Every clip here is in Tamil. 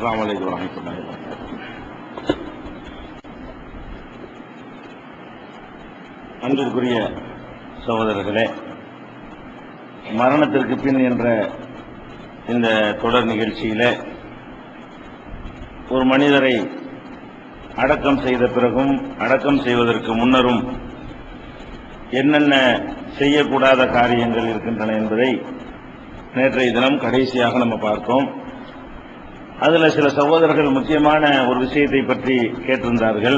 அஸ்ஸலாமு அலைக்கும் வரஹ்மத்துல்லாஹி வபரகாத்துஹு. அன்பிற்குரிய சகோதரர்களே, மரணத்திற்கு பின் என்ற இந்த தொடர் நிகழ்ச்சியில ஒரு மனிதரை அடக்கம் செய்த பிறகும் அடக்கம் செய்வதற்கு முன்னரும் என்னென்ன செய்யக்கூடாத காரியங்கள் இருக்கின்றன என்பதை நேற்றைய தினம் கடைசியாக நம்ம பார்த்தோம். அதில் சில சகோதரர்கள் முக்கியமான ஒரு விஷயத்தை பற்றி கேட்டிருந்தார்கள்.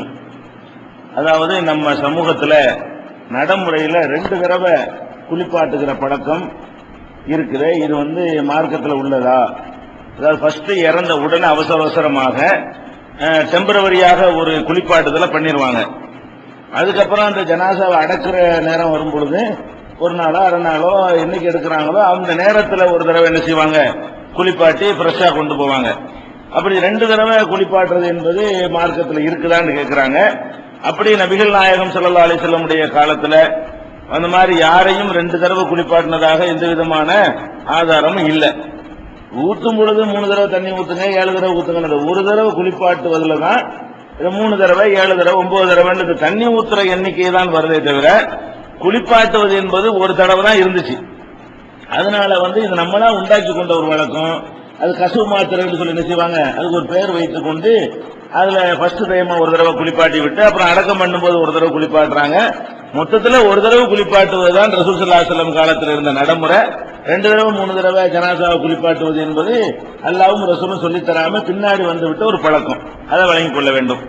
அதாவது நம்ம சமூகத்தில் நடைமுறையில் 2 தடவை குளிப்பாட்டுகிற பழக்கம் இருக்குது. இது மார்க்கத்தில் உள்ளதா? அதாவது ஃபர்ஸ்ட் இறந்த உடனே அவசரமாக டெம்பரவரியாக ஒரு குளிப்பாட்டுதலை பண்ணிடுவாங்க. அதுக்கப்புறம் அந்த ஜனாசாவை அடக்கிற நேரம் வரும் பொழுது ஒரு நாளோ அரை நாளோ என்னைக்கு எடுக்கிறாங்களோ அந்த நேரத்தில் ஒரு தடவை என்ன செய்வாங்க, குளிப்பாட்டி ஃப்ரெஷ்ஷா கொண்டு போவாங்க. அப்படி 2 தடவை குளிப்பாட்டுறது என்பது மார்க்கத்தில் இருக்குதான்னு கேட்கிறாங்க. அப்படி நபிகள் நாயகம் ஸல்லல்லாஹு அலைஹி வஸல்லம் காலத்தில் அந்த மாதிரி யாரையும் 2 தடவை குளிப்பாட்டினதாக எந்த விதமான ஆதாரமும் இல்லை. ஊத்தும் பொழுது 3 தடவை தண்ணி ஊத்துங்க, 7 தடவை ஊத்துங்க. ஒரு தடவை குளிப்பாட்டுவதில் தான் 3 தடவை 7 தடவை 9 தடவை தண்ணி ஊத்துற எண்ணிக்கை தான் வருதே தவிர குளிப்பாட்டுவது என்பது ஒரு தடவை தான் இருந்துச்சு. அதனால இது நம்மளா உண்டாக்கி கொண்ட ஒரு வழக்கம். அது கசுவு மாத்திரைன்னு சொல்லி என்ன செய்வாங்க, அதுக்கு ஒரு பெயர் வைத்துக் கொண்டு அதுல ஃபர்ஸ்ட் டைமா ஒரு தடவை குளிப்பாட்டி விட்டு அப்புறம் அடக்கம் பண்ணும்போது ஒரு தடவை குளிப்பாட்டுறாங்க. மொத்தத்துல ஒரு தடவை குளிப்பாட்டுவதுதான் ரசூல் ஸல்லல்லாஹு அலைஹி வஸல்லம் காலத்தில் இருந்த நடைமுறை. 2 தடவை 3 தடவை ஜனாசாவை குளிப்பாட்டுவது என்பது அல்லாஹ்வும் ரசூலும் சொல்லித்தராம பின்னாடி வந்துவிட்ட ஒரு பழக்கம். அதை வழங்கிக் கொள்ள வேண்டும்.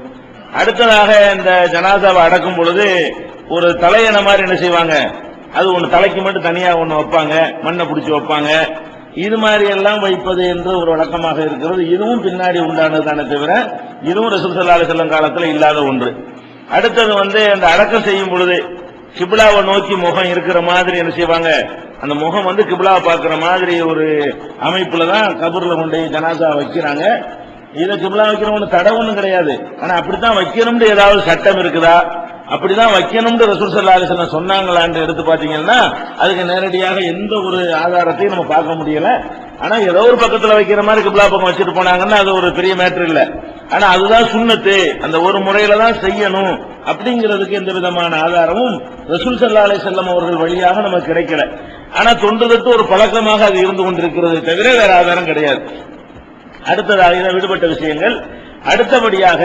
அடுத்ததாக இந்த ஜனாசாவை அடக்கும் பொழுது ஒரு தலையணை மாதிரி என்ன செய்வாங்க, அது ஒன்று தலைக்கு மட்டும் தனியா ஒன்று வைப்பாங்க, மண்ணை பிடிச்சி வைப்பாங்க. இது மாதிரி எல்லாம் வைப்பது என்று ஒரு வழக்கமாக இருக்கிறது. இதுவும் பின்னாடி உண்டானதுதானே தவிர இதுவும் ரசூல் ஸல்லல்லாஹு அலைஹி வஸல்லம் காலத்தில் இல்லாத ஒன்று. அடுத்தது அந்த அடக்கம் செய்யும் பொழுது கிப்லாவை நோக்கி முகம் இருக்கிற மாதிரி என்ன செய்வாங்க, அந்த முகம் கிப்லாவை பார்க்கிற மாதிரி ஒரு அமைப்புல தான் கபூர்ல கொண்டு ஜனாசா வைக்கிறாங்க. இதை கிப்லா வைக்கிறவங்க தடை ஒன்றும் கிடையாது. ஆனா அப்படித்தான் வைக்கணும்னு ஏதாவது சட்டம் இருக்குதா, அப்படிதான் வைக்கணும்னு ரசூல் ஸல்லல்லாஹு அலைஹி வஸல்லம் சொன்னாங்களான்னு எடுத்து பாத்தீங்கன்னா அதுக்கு நேரடியாக எந்த ஒரு ஆதாரத்தையும் நம்ம பார்க்க முடியல. ஆனா ஏதோ ஒரு பக்கத்துல வைக்கிற மாதிரி கிப்லா பக்கம் வச்சுட்டு போனாங்கன்னா அது ஒரு பெரிய மேட்டர் இல்ல. ஆனா அதுதான் சுன்னத்து, அந்த ஒரு முறையில தான் செய்யணும் அப்படிங்கிறதுக்கு எந்த விதமான ஆதாரமும் ரசூல் ஸல்லல்லாஹு அலைஹி வஸல்லம் அவர்கள் வழியாக நமக்கு கிடைக்கல. ஆனா தொன்று தொட்டு ஒரு பழக்கமாக அது இருந்து கொண்டிருக்கிறது தவிர வேற ஆதாரம் கிடையாது. அடுத்ததாக இதை விடுபட்ட விஷயங்கள். அடுத்தபடியாக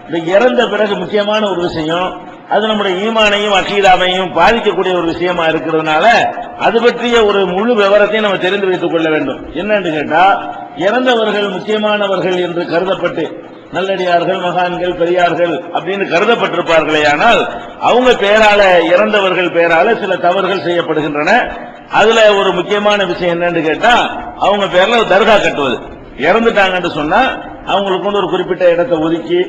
இந்த இறந்த பிறகு முக்கியமான ஒரு விஷயம், அது நம்முடைய ஈமானையும் அகீதாவையும் பாதிக்கக்கூடிய ஒரு விஷயமா இருக்கிறதுனால அது பற்றிய ஒரு முழு விவரத்தையும் நம்ம தெரிந்து வைத்துக் கொள்ள வேண்டும். என்னன்னு கேட்டா, இறந்தவர்கள் முக்கியமானவர்கள் என்று கருதப்பட்டு நல்லடியார்கள், மகான்கள், பெரியார்கள் அப்படின்னு கருதப்பட்டிருப்பார்களே, ஆனால் அவங்க பேரால, இறந்தவர்கள் பேரால சில தவறுகள் செய்யப்படுகின்றன. அதுல ஒரு முக்கியமான விஷயம் என்னன்னு கேட்டா, அவங்க பேர்ல தர்கா கட்டுவது. இறந்துட்டாங்கன்னு சொன்னா அவங்களுக்கு ஒரு குறிப்பிட்ட இடத்தை ஒதுக்கி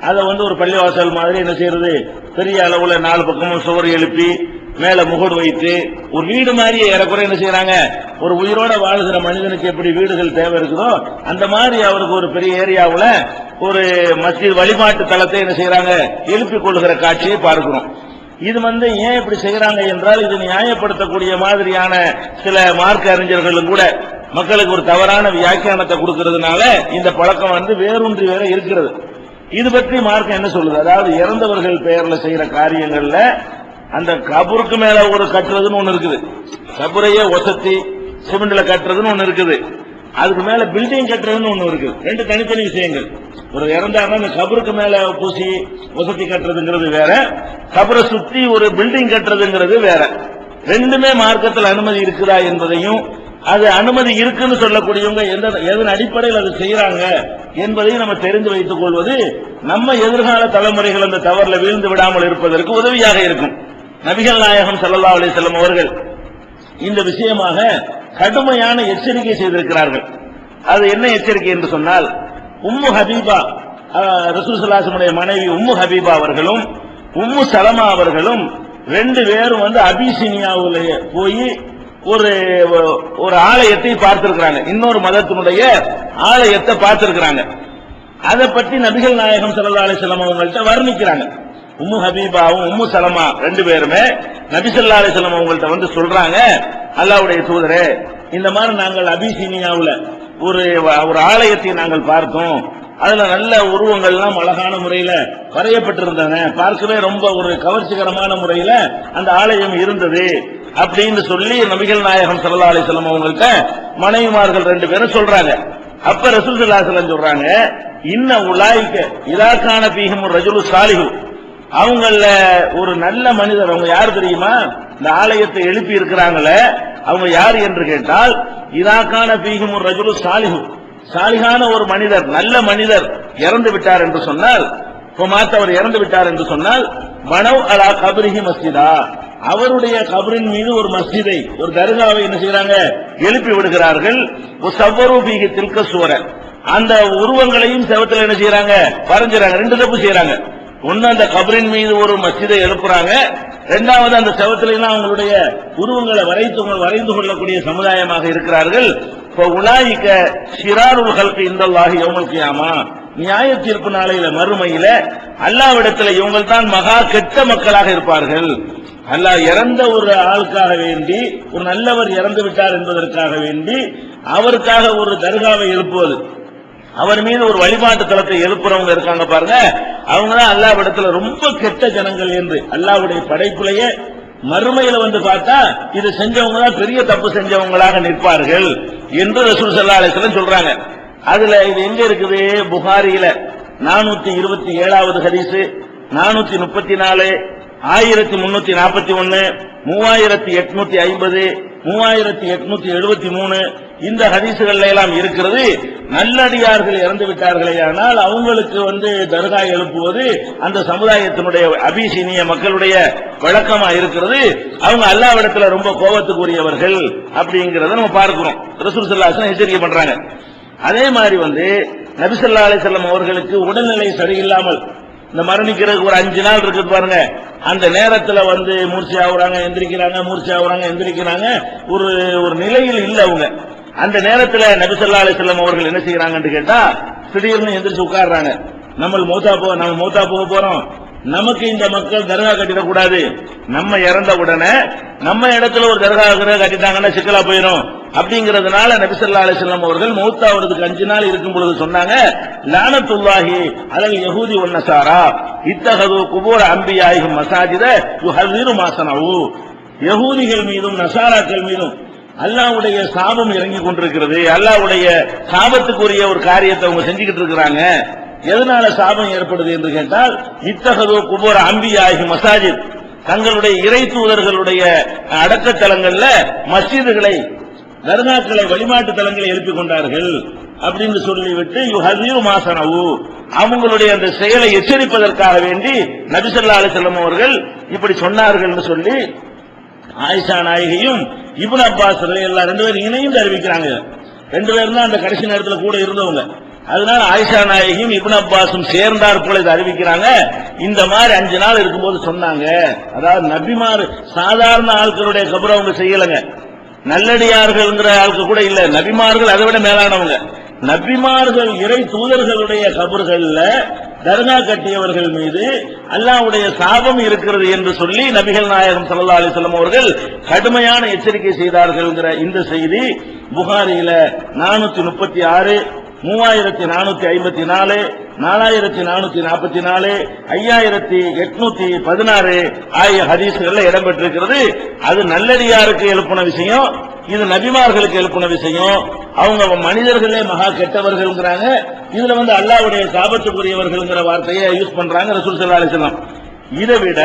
அதை ஒரு பள்ளிவாசல் மாதிரி என்ன செய்யறது, பெரிய அளவுல 4 பக்கமும் சுவர் எழுப்பி மேல முகடு வைத்து ஒரு வீடு மாதிரியே ஏறக்குறை என்ன செய்யறாங்க, ஒரு உயிரோட வாழ்கிற மனிதனுக்கு எப்படி வீடுகள் தேவை இருக்குதோ அந்த மாதிரி அவருக்கு ஒரு பெரிய ஏரியாவுல ஒரு மஸ்ஜித் வழிபாட்டு தலத்தை என்ன செய்யறாங்க, எழுப்பிக் கொள்கிற காட்சியை பார்க்கிறோம். இது ஏன் இப்படி செய்யறாங்க என்றால், இது நியாயப்படுத்தக்கூடிய மாதிரியான சில மார்க்க அறிஞர்களும் கூட மக்களுக்கு ஒரு தவறான வியாக்கியானத்தை கொடுக்கிறதுனால இந்த பழக்கம் வேரூன்றி வேற இருக்கிறது. இது பற்றி மார்க்கம் என்ன சொல்லுது, அதாவது இறந்தவர்கள் பெயர்ல செய்யற காரியங்கள்ல அந்த கபருக்கு மேல ஒரு கட்டுறதுன்னு ஒண்ணு இருக்குது, கபரையே ஒசத்தி சிமெண்ட்ல கட்டுறதுன்னு ஒண்ணு இருக்குது, அதுக்கு மேல பில்டிங் கட்டுறதுன்னு ஒண்ணு இருக்குது. 2 தனித்தனி விஷயங்கள். ஒரு இறந்தாங்க அந்த கபருக்கு மேல பூசி ஒசத்தி கட்டுறதுங்கிறது வேற, கபரை சுத்தி ஒரு பில்டிங் கட்டுறதுங்கிறது வேற. 2மே மார்க்கத்தில் அனுமதி இருக்குதா என்பதையும், அது அனுமதி இருக்குன்னு சொல்லக்கூடியவங்க எதன் அடிப்படையில் அது செய்யறாங்க என்பதையும் நம்ம தெரிந்து வைத்துக் கொள்வது நம்ம எதிர்கால தலைமுறைகள் அந்த தவறுல வீழ்ந்து விடாமல் இருப்பதற்கு உதவியாக இருக்கும். நபிகள் நாயகம் ஸல்லல்லாஹு அலைஹி வஸல்லம் அவர்கள் இந்த விஷயமாக கடுமையான எச்சரிக்கை செய்திருக்கிறார்கள். அது என்ன எச்சரிக்கை என்று சொன்னால், உம்மு ஹபீபா, ரசூல் ஸல்லல்லாஹு அலைஹி வஸல்லம் மனைவி உம்மு ஹபீபா அவர்களும் உம்மு சலமா அவர்களும் 2 பேரும் அபிசீனியாவுல போய் ஒரு ஆலயத்தை பார்த்திருக்கிறாங்க, இன்னொரு மதத்தினுடைய ஆலயத்தை பார்த்திருக்கிறாங்க. அதை பற்றி நபிகள் நாயகம் ஸல்லல்லாஹு அலைஹி வஸல்லம் அவங்கள்ட்ட வர்ணிக்கிறாங்க. உம்மு ஹபீபாவும் உம்மு சலமா 2 பேருமே நபி ஸல்லல்லாஹு அலைஹி வஸல்லம் அவங்கள்ட்ட சொல்றாங்க, அல்லாஹ்வுடைய தூதரே, இந்த மாதிரி நாங்கள் அபிசீனியாவுல ஒரு ஒரு ஆலயத்தை நாங்கள் பார்த்தோம். அதுல நல்ல உருவங்கள்லாம் அழகான முறையில வரையப்பட்டிருந்தன, பார்க்கவே ரொம்ப ஒரு கவர்ச்சிகரமான முறையில அந்த ஆலயம் இருந்தது அப்படின்னு சொல்லி நபிகள் நாயகம் ஸல்லல்லாஹு அலைஹி வஸல்லம் அவங்கள்ட்ட மனைவிமார்கள் 2 பேரும் சொல்றாங்க. அப்ப ரசூல் ஸல்லல்லாஹு அலைஹி வஸல்லம் சொல்றாங்க, இன்ன உலாயிக இதாக்கான பீஹிம் ரஜுலு சாலிஹு, அவங்கள ஒரு நல்ல மனிதர், அவங்க யார் தெரியுமா? இந்த ஆலயத்தை எழுப்பி இருக்கிறாங்களே அவங்க யார் என்று கேட்டால், இதாக்கான பீஹிம் ரஜுலு சாலிஹு, சாலிகான ஒரு மனிதர், நல்ல மனிதர் இறந்து விட்டார் என்று சொன்னால், அவர் இறந்து விட்டார் என்று சொன்னால், பனவ் அலா கப்ரிஹி மஸ்ஜிதா, அவருடைய கபரின் மீது ஒரு மஸ்ஜிதை, ஒரு தர்காவை என்ன செய்யறாங்க, எழுப்பி விடுகிறார்கள். சவ்வரு பீஹி தில்க சூர, அந்த உருவங்களையும் செவத்துல என்ன செய்யறாங்க, வரைஞ்சிறாங்க. 2 தப்பு செய்யறாங்க. ஒன்னு அந்த கபரின் மீது ஒரு மஸ்ஜிதை எழுப்புறாங்க, 2வது அந்த செவத்துல அவங்களுடைய உருவங்களை வரைந்து கொள்ளக்கூடிய சமுதாயமாக இருக்கிறார்கள். உலாயிக்க ஷிராருல் ஹல்கி இந்தல்லாஹி யௌமல் கியாமா, நியாய தீர்ப்பு நாளையில மறுமையில அல்லாஹ்விடத்தில் இவங்க தான் மகா கெட்ட மக்களாக இருப்பார்கள். அல்லாஹ் இறந்த ஒரு ஆளுக்காக வேண்டி, ஒரு நல்லவர் இறந்து விட்டார் என்பதற்காக வேண்டி அவருக்காக ஒரு தர்காவை எழுப்புவது, அவர் மீது ஒரு வழிபாட்டு தலத்தை எழுப்புறவங்க இருக்காங்க பாருங்க, அவங்க தான் அல்லாஹ்விடத்தில் ரொம்ப கெட்ட ஜனங்கள் என்று அல்லாஹ்வுடைய படைப்புலையே மறுமையில வந்து பார்த்தா இது செஞ்சவங்க தான் பெரிய தப்பு செஞ்சவங்களாக நிற்பார்கள் என்று ரசூல் ஸல்லல்லாஹு அலைஹி வஸல்லம் சொல்றாங்க. அதுல இது எங்க இருக்குது? புகாரியில 427வது ஹதீஸ், 434, 1341, 3850, 3873 இந்த ஹதீசுகள் எல்லாம் இருக்கிறது. நல்லடியார்கள் இறந்து விட்டார்களே ஆனால் அவங்களுக்கு தர்கா எழுப்புவது அந்த சமுதாயத்தினுடைய அபிசீனிய மக்களுடைய வழக்கமா இருக்கிறது. அவங்க அல்லாஹ்விடத்துல ரொம்ப கோபத்துக்குரியவர்கள் அப்படிங்கறத நம்ம பார்க்கிறோம். ரசூல் ஸல்லல்லாஹு அலைஹி வஸல்லம் எச்சரிக்கை பண்றாங்க. அதே மாதிரி நபி ஸல்லல்லாஹு அலைஹி வஸல்லம் அவர்களுக்கு உடல்நிலை சரியில்லாமல் இந்த மரணிக்கிறதுக்கு ஒரு 5 நாள் இருக்குது பாருங்க, அந்த நேரத்தில் மூர்ச்சி ஆகுறாங்க, எந்திரிக்கிறாங்க, மூர்ச்சி ஆகுறாங்க, எந்திரிக்கிறாங்க, ஒரு நிலையில் இல்ல அவங்க. அந்த நேரத்தில் நபி ஸல்லல்லாஹு அலைஹி வஸல்லம் அவர்கள் என்ன செய்யறாங்கன்னு கேட்டா, திடீர்னு எந்திரிச்சு உட்கார்றாங்க. நம்ம மௌத்தா போக போறோம், நமக்கு இந்த மக்கள் தர்கா கட்டிடக்கூடாது, நம்ம இறந்த உடனே நம்ம இடத்துல ஒரு தர்கா கட்டிட்டாங்கன்னா சிக்கலா போயிடும் அப்படிங்கறதுனால நபி ஸல்லல்லாஹு அலைஹி வஸல்லம் அவர்கள் மௌத்தாவதுக்கு 5 நாள் இருக்கும் பொழுது சொன்னாங்க, லானத்துல்லாஹி அலல் யஹூதி வன் நஸாரா இத்தஹது குபூர் அன்பியாஹிம் மசாஜித யுஹர்ரிரு மா ஸனவு, யஹூதிகள் மீதும் நஸாராக்கள் மீதும் அல்லாஹ்வுடைய சாபம் இறங்கி கொண்டிருக்கிறது. அல்லாஹ்வுடைய சாபத்துக்குரிய ஒரு காரியத்தை அவங்க செஞ்சுக்கிட்டு இருக்கிறாங்க. எதனால சாபம் ஏற்படுது என்று கேட்டால், இத்தகதோ குபூர் அன்பியாஹி மசாஜித், தங்களுடைய இறை தூதர்களுடைய அடக்கத்தலங்கள்ல மஸ்ஜிதுகளை, தர்காக்களை, வழிபாட்டு தலங்களை எழுப்பிக் கொண்டார்கள் அப்படின்னு சொல்லிவிட்டு யுஹர்ரிரு மா ஸனவு, அவங்களுடைய அந்த செயலை எச்சரிப்பதற்காக வேண்டி நபி ஸல்லல்லாஹு அலைஹி வஸல்லம் அவர்கள் இப்படி சொன்னார்கள் என்று சொல்லி ஆயிஷா நாயகியும் இப்னு அப்பாஸ் ரலியல்லாஹு 2 பேரும் இணைந்து அறிவிக்கிறாங்க. 2 பேரும் தான் அந்த கடைசி நேரத்தில் கூட இருந்தவங்க. அதனால ஆயிஷா நாயகியும் இப்னு அப்பாஸும் சேர்ந்தார் போல இதை அறிவிக்கிறாங்க. இந்த மாதிரி 5 நாள் இருக்கும்போது சொன்னாங்க. அதாவது நபிமார் சாதாரண ஆட்களுடைய கபரை அவங்க செய்யலங்க, நல்லடியார்கள்ங்கிற ஆளுக்கு கூட இல்ல, நபிமார்கள் அதை விட மேலானவங்க. நபிமார்கள் இறை தூதர்களுடைய கபர்கள்ல தர்கா கட்டியவர்கள் மீது அல்லாஹ்வுடைய சாபம் இருக்கிறது என்று சொல்லி நபிகள் நாயகம் ஸல்லல்லாஹு அலைஹி வஸல்லம் அவர்கள் கடுமையான எச்சரிக்கை செய்தார்கள்ங்கிற இந்த செய்தி புகாரியில 436, 3454, 4444, 5816 ஆகிய ஹதீஸ்கள்ல இடம்பெற்றிருக்கிறது. அது நல்லடியாருக்கு எழுப்பின விஷயம், இது நபிமார்களுக்கு எழுப்பின விஷயம். அவங்க மனிதர்களே மகா கெட்டவர்கள்ங்கிறாங்க, இதுல அல்லாஹ்வுடைய சாபத்துக்குரியவர்கள்ங்கிற வார்த்தையை யூஸ் பண்றாங்க ரசூல் ஸல்லல்லாஹு அலைஹி வஸல்லம். இதை விட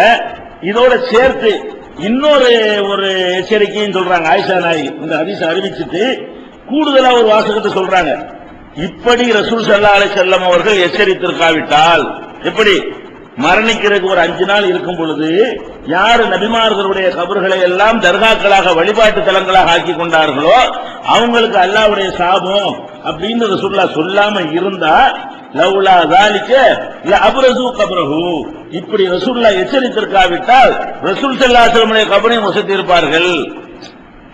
இதோட சேர்த்து இன்னொரு எச்சரிக்கையும் சொல்றாங்க. ஆயிஷா நாயகி இந்த ஹதீஸ் அறிவிச்சுட்டு கூடுதலா ஒரு வாசகத்தை சொல்றாங்க. இப்படி ரசூல் ஸல்லல்லாஹு அலைஹி வஸல்லம் அவர்கள் எச்சரித்திருக்காவிட்டால், எப்படி மரணிக்கிறதுக்கு ஒரு 5 நாள் இருக்கும் பொழுது யாரு நபிமார்களுடைய கபர்களை எல்லாம் தர்காக்களாக வழிபாட்டு தலங்களாக ஆக்கி கொண்டார்களோ அவங்களுக்கு அல்லாஹ்வுடைய சாபம் அப்படின்னு ரசூலுல்லாஹ் சொல்லாம இருந்தா, லவ்லா ذلك லஅப்ரஸு கப்ரஹு, இப்படி ரசூலுல்லாஹ் எச்சரித்திருக்காவிட்டால் ரசூல் ஸல்லல்லாஹு அலைஹி வஸல்லம் கபரையும் வசதி இருப்பார்கள்.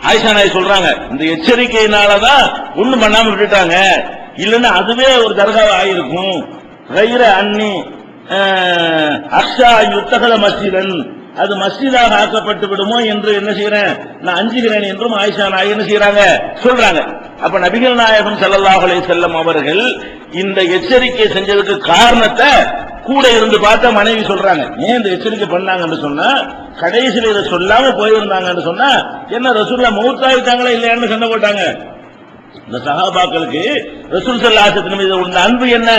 ஆயிஷா நாயகி சொல்றாங்க, இந்த எச்சரிக்கையினாலதான் ஒண்ணும் பண்ணாம விட்டுட்டாங்க, இல்லன்னா அதுவே ஒரு தர்காவா ஆயிருக்கும். கைர அன்னி அக்ஷா யுத்தகல மஸ்ஜிதன், அது மஸ்ஜிதாக ஆக்கப்பட்டு விடுமோ என்று என்ன செய்யறேன், நான் அஞ்சுகிறேன் என்றும் ஆயிஷா நாயகி என்ன செய்யறாங்க, சொல்றாங்க. அப்ப நபிகள் நாயகம் ஸல்லல்லாஹு அலைஹி வஸல்லம் அவர்கள் இந்த எச்சரிக்கை செஞ்சதுக்கு காரணத்தை கூட இருந்து பார்த்த மனைவி சொல்றாங்க. ஏன் இந்த எச்சரிக்கை பண்ணாங்கன்னு சொன்னா, கடைசியில் இதை சொல்லாம போயிருந்தாங்கன்னு சொன்னா என்ன ரசூலுல்லாஹ் மௌத்தாயிட்டாங்களா இல்லையான்னு சண்டை போட்டாங்க. இந்த சஹாபாக்களுக்கு ரசூல் ஸல்லல்லாஹு அலைஹி வஸல்லம் மீது உள்ள அன்பு என்ன,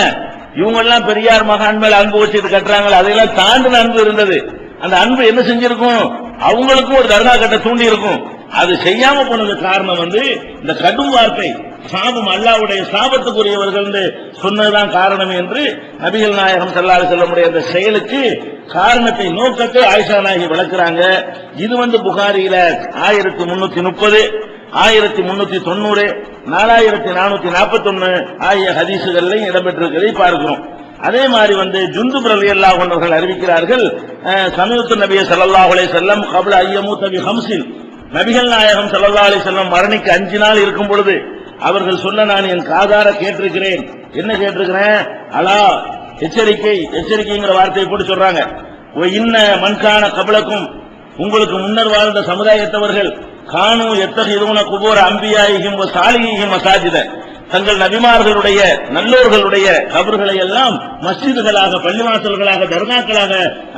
இவங்க எல்லாம் பெரியார் மகான் மேல அன்பு வச்சுட்டு கட்டுறாங்களா, அதையெல்லாம் தாண்டின அன்பு இருந்தது. அந்த அன்பு என்ன செஞ்சிருக்கும், அவங்களுக்கும் ஒரு தர்கா கட்ட தூண்டி இருக்கும். அது செய்யாம போனது காரணம் இந்த கடும் வார்த்தை, சாபம், அல்லாஹ்வுடைய சாபத்துக்குரியவர்கள் சொன்னதுதான் காரணம் என்று நபிகள் நாயகம் ஸல்லல்லாஹு அலைஹி வஸல்லம் அந்த செயலுக்கு காரணத்தை, நோக்கத்தை ஆயிஷா நாயகி விளக்குறாங்க. இது புகாரியில 1330, 1390, 4441 ஆகிய ஹதீசுகளில் இடம்பெற்றிருக்கிறதை பார்க்கிறோம். அதே மாதிரி ஜுந்துப் ரலியல்லாஹு அன்ஹு அவர்கள் அறிவிக்கிறார்கள், சமீபத்து நபி ஸல்லல்லாஹு அலைஹி வஸல்லம் கப்ல அய்யமூத பி 5, நபிகள் நாயகம் ஸல்லல்லாஹு அலைஹி வஸல்லம் மரணிக்க 5 நாள் இருக்கும் பொழுது அவர்கள் சொல்ல நான் என் காதார கேட்டிருக்கிறேன். என்ன கேட்டிருக்கிறேன், அலா எச்சரிக்கை, எச்சரிக்கைங்கிற வார்த்தையை போட்டு சொல்றாங்க. இன்ன மன்கான கபலக்கும், உங்களுக்கு முன்னர் வாழ்ந்த சமுதாயத்தவர்கள் கானு எத்தகிதுன குபூர அம்பியாயிஹிம் வ சாலிஹிம் மசாஜித, தங்கள் நபிமார்களுடைய நல்லோர்களுடைய கபர்களை எல்லாம் மஸ்ஜிதுகளாக, பள்ளிவாசல்களாக, தர்காக்களாக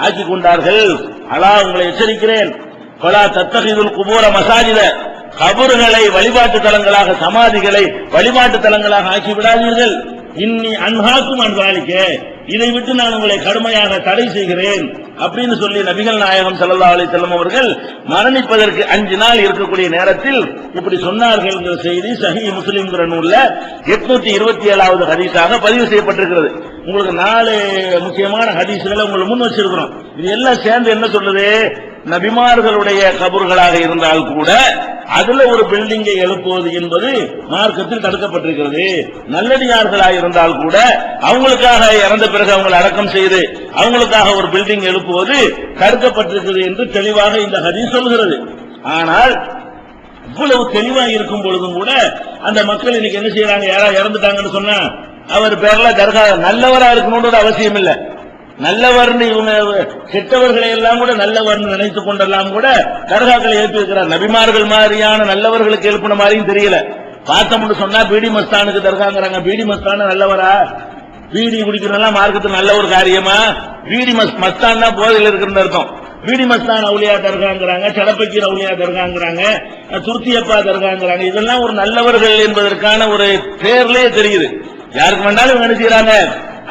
ஆக்கி கொண்டார்கள். அலா உங்களை எச்சரிக்கிறேன், பலா தத்தகிதுல் குபூர மசாஜித, கபர்களை வழிபாட்டு தலங்களாக, சமாதிகளை வழிபாட்டு தலங்களாக ஆக்கி விடாதீர்கள். இன்னி அன்ஹாக்கும் அன்வாலிக்க, இதை விட்டு நான் உங்களை கடுமையாக தடை செய்கிறேன் அப்படின்னு சொல்லி நபிகள் நாயகம் ஸல்லல்லாஹு அலைஹி வஸல்லம் அவர்கள் மரணிப்பதற்கு 5 நாள் இருக்கக்கூடிய நேரத்தில் இப்படி சொன்னார்கள் என்ற செய்தி சஹீஹ் முஸ்லிம்ங்கிற நூல்ல 827வது ஹதீஸாக பதிவு செய்யப்பட்டிருக்கிறது. உங்களுக்கு 4 முக்கியமான ஹதீஸ்களை உங்களுக்கு முன் வச்சிருக்கிறோம். இது எல்லாம் சேர்ந்து என்ன சொல்லுது, நபிமார்களுடைய கபர்களாக இருந்தால் கூட அதுல ஒரு பில்டிங்கை எழுப்புவது என்பது மார்க்கத்தில் தடுக்கப்பட்டிருக்கிறது. நல்லடியார்களாக இருந்தால் கூட அவங்களுக்காக இறந்த பிறகு அவங்களை அடக்கம் செய்து அவங்களுக்காக ஒரு பில்டிங் எழுப்புவது தடுக்கப்பட்டிருக்கிறது என்று தெளிவாக இந்த ஹதீஸ் சொல்கிறது. ஆனால் இவ்வளவு தெளிவாக இருக்கும் பொழுதும் கூட அந்த மக்கள் இன்னைக்கு என்ன செய்யறாங்க, யாராவது இறந்துட்டாங்கன்னு சொன்னா அவர் பேர்ல தர்கா, நல்லவரா இருக்கணும்ன்றது அவசியம் இல்லை. நல்லவர்னு இவங்க கெட்டவர்களை எல்லாம் கூட நல்லவர்னு நினைத்துக் கொண்டெல்லாம் கூட தர்காக்களை எழுப்பி இருக்கிறார். நபிமார்கள் மாதிரியான நல்லவர்களுக்கு எழுப்பின மாதிரியும் தெரியல. பார்த்தோம்னு சொன்னா பீடி மஸ்தானுக்கு தர்காங்கிறாங்க. பீடி மஸ்தான நல்லவரா? பீடி குடிக்கிறதெல்லாம் மார்க்கத்தில் நல்ல ஒரு காரியமா? பீடி மஸ்தான் தான் போதையில் இருக்கிற அர்த்தம். பீடி மஸ்தான் அவுலியா தர்காங்கிறாங்க, சடப்பக்கீர் அவுலியா தர்காங்கிறாங்க, துர்த்தியப்பா தர்காங்கிறாங்க. இதெல்லாம் ஒரு நல்லவர்கள் என்பதற்கான ஒரு பேர்லயே தெரியுது. யாருக்கு வேண்டாலும் என்ன செய்யறாங்க,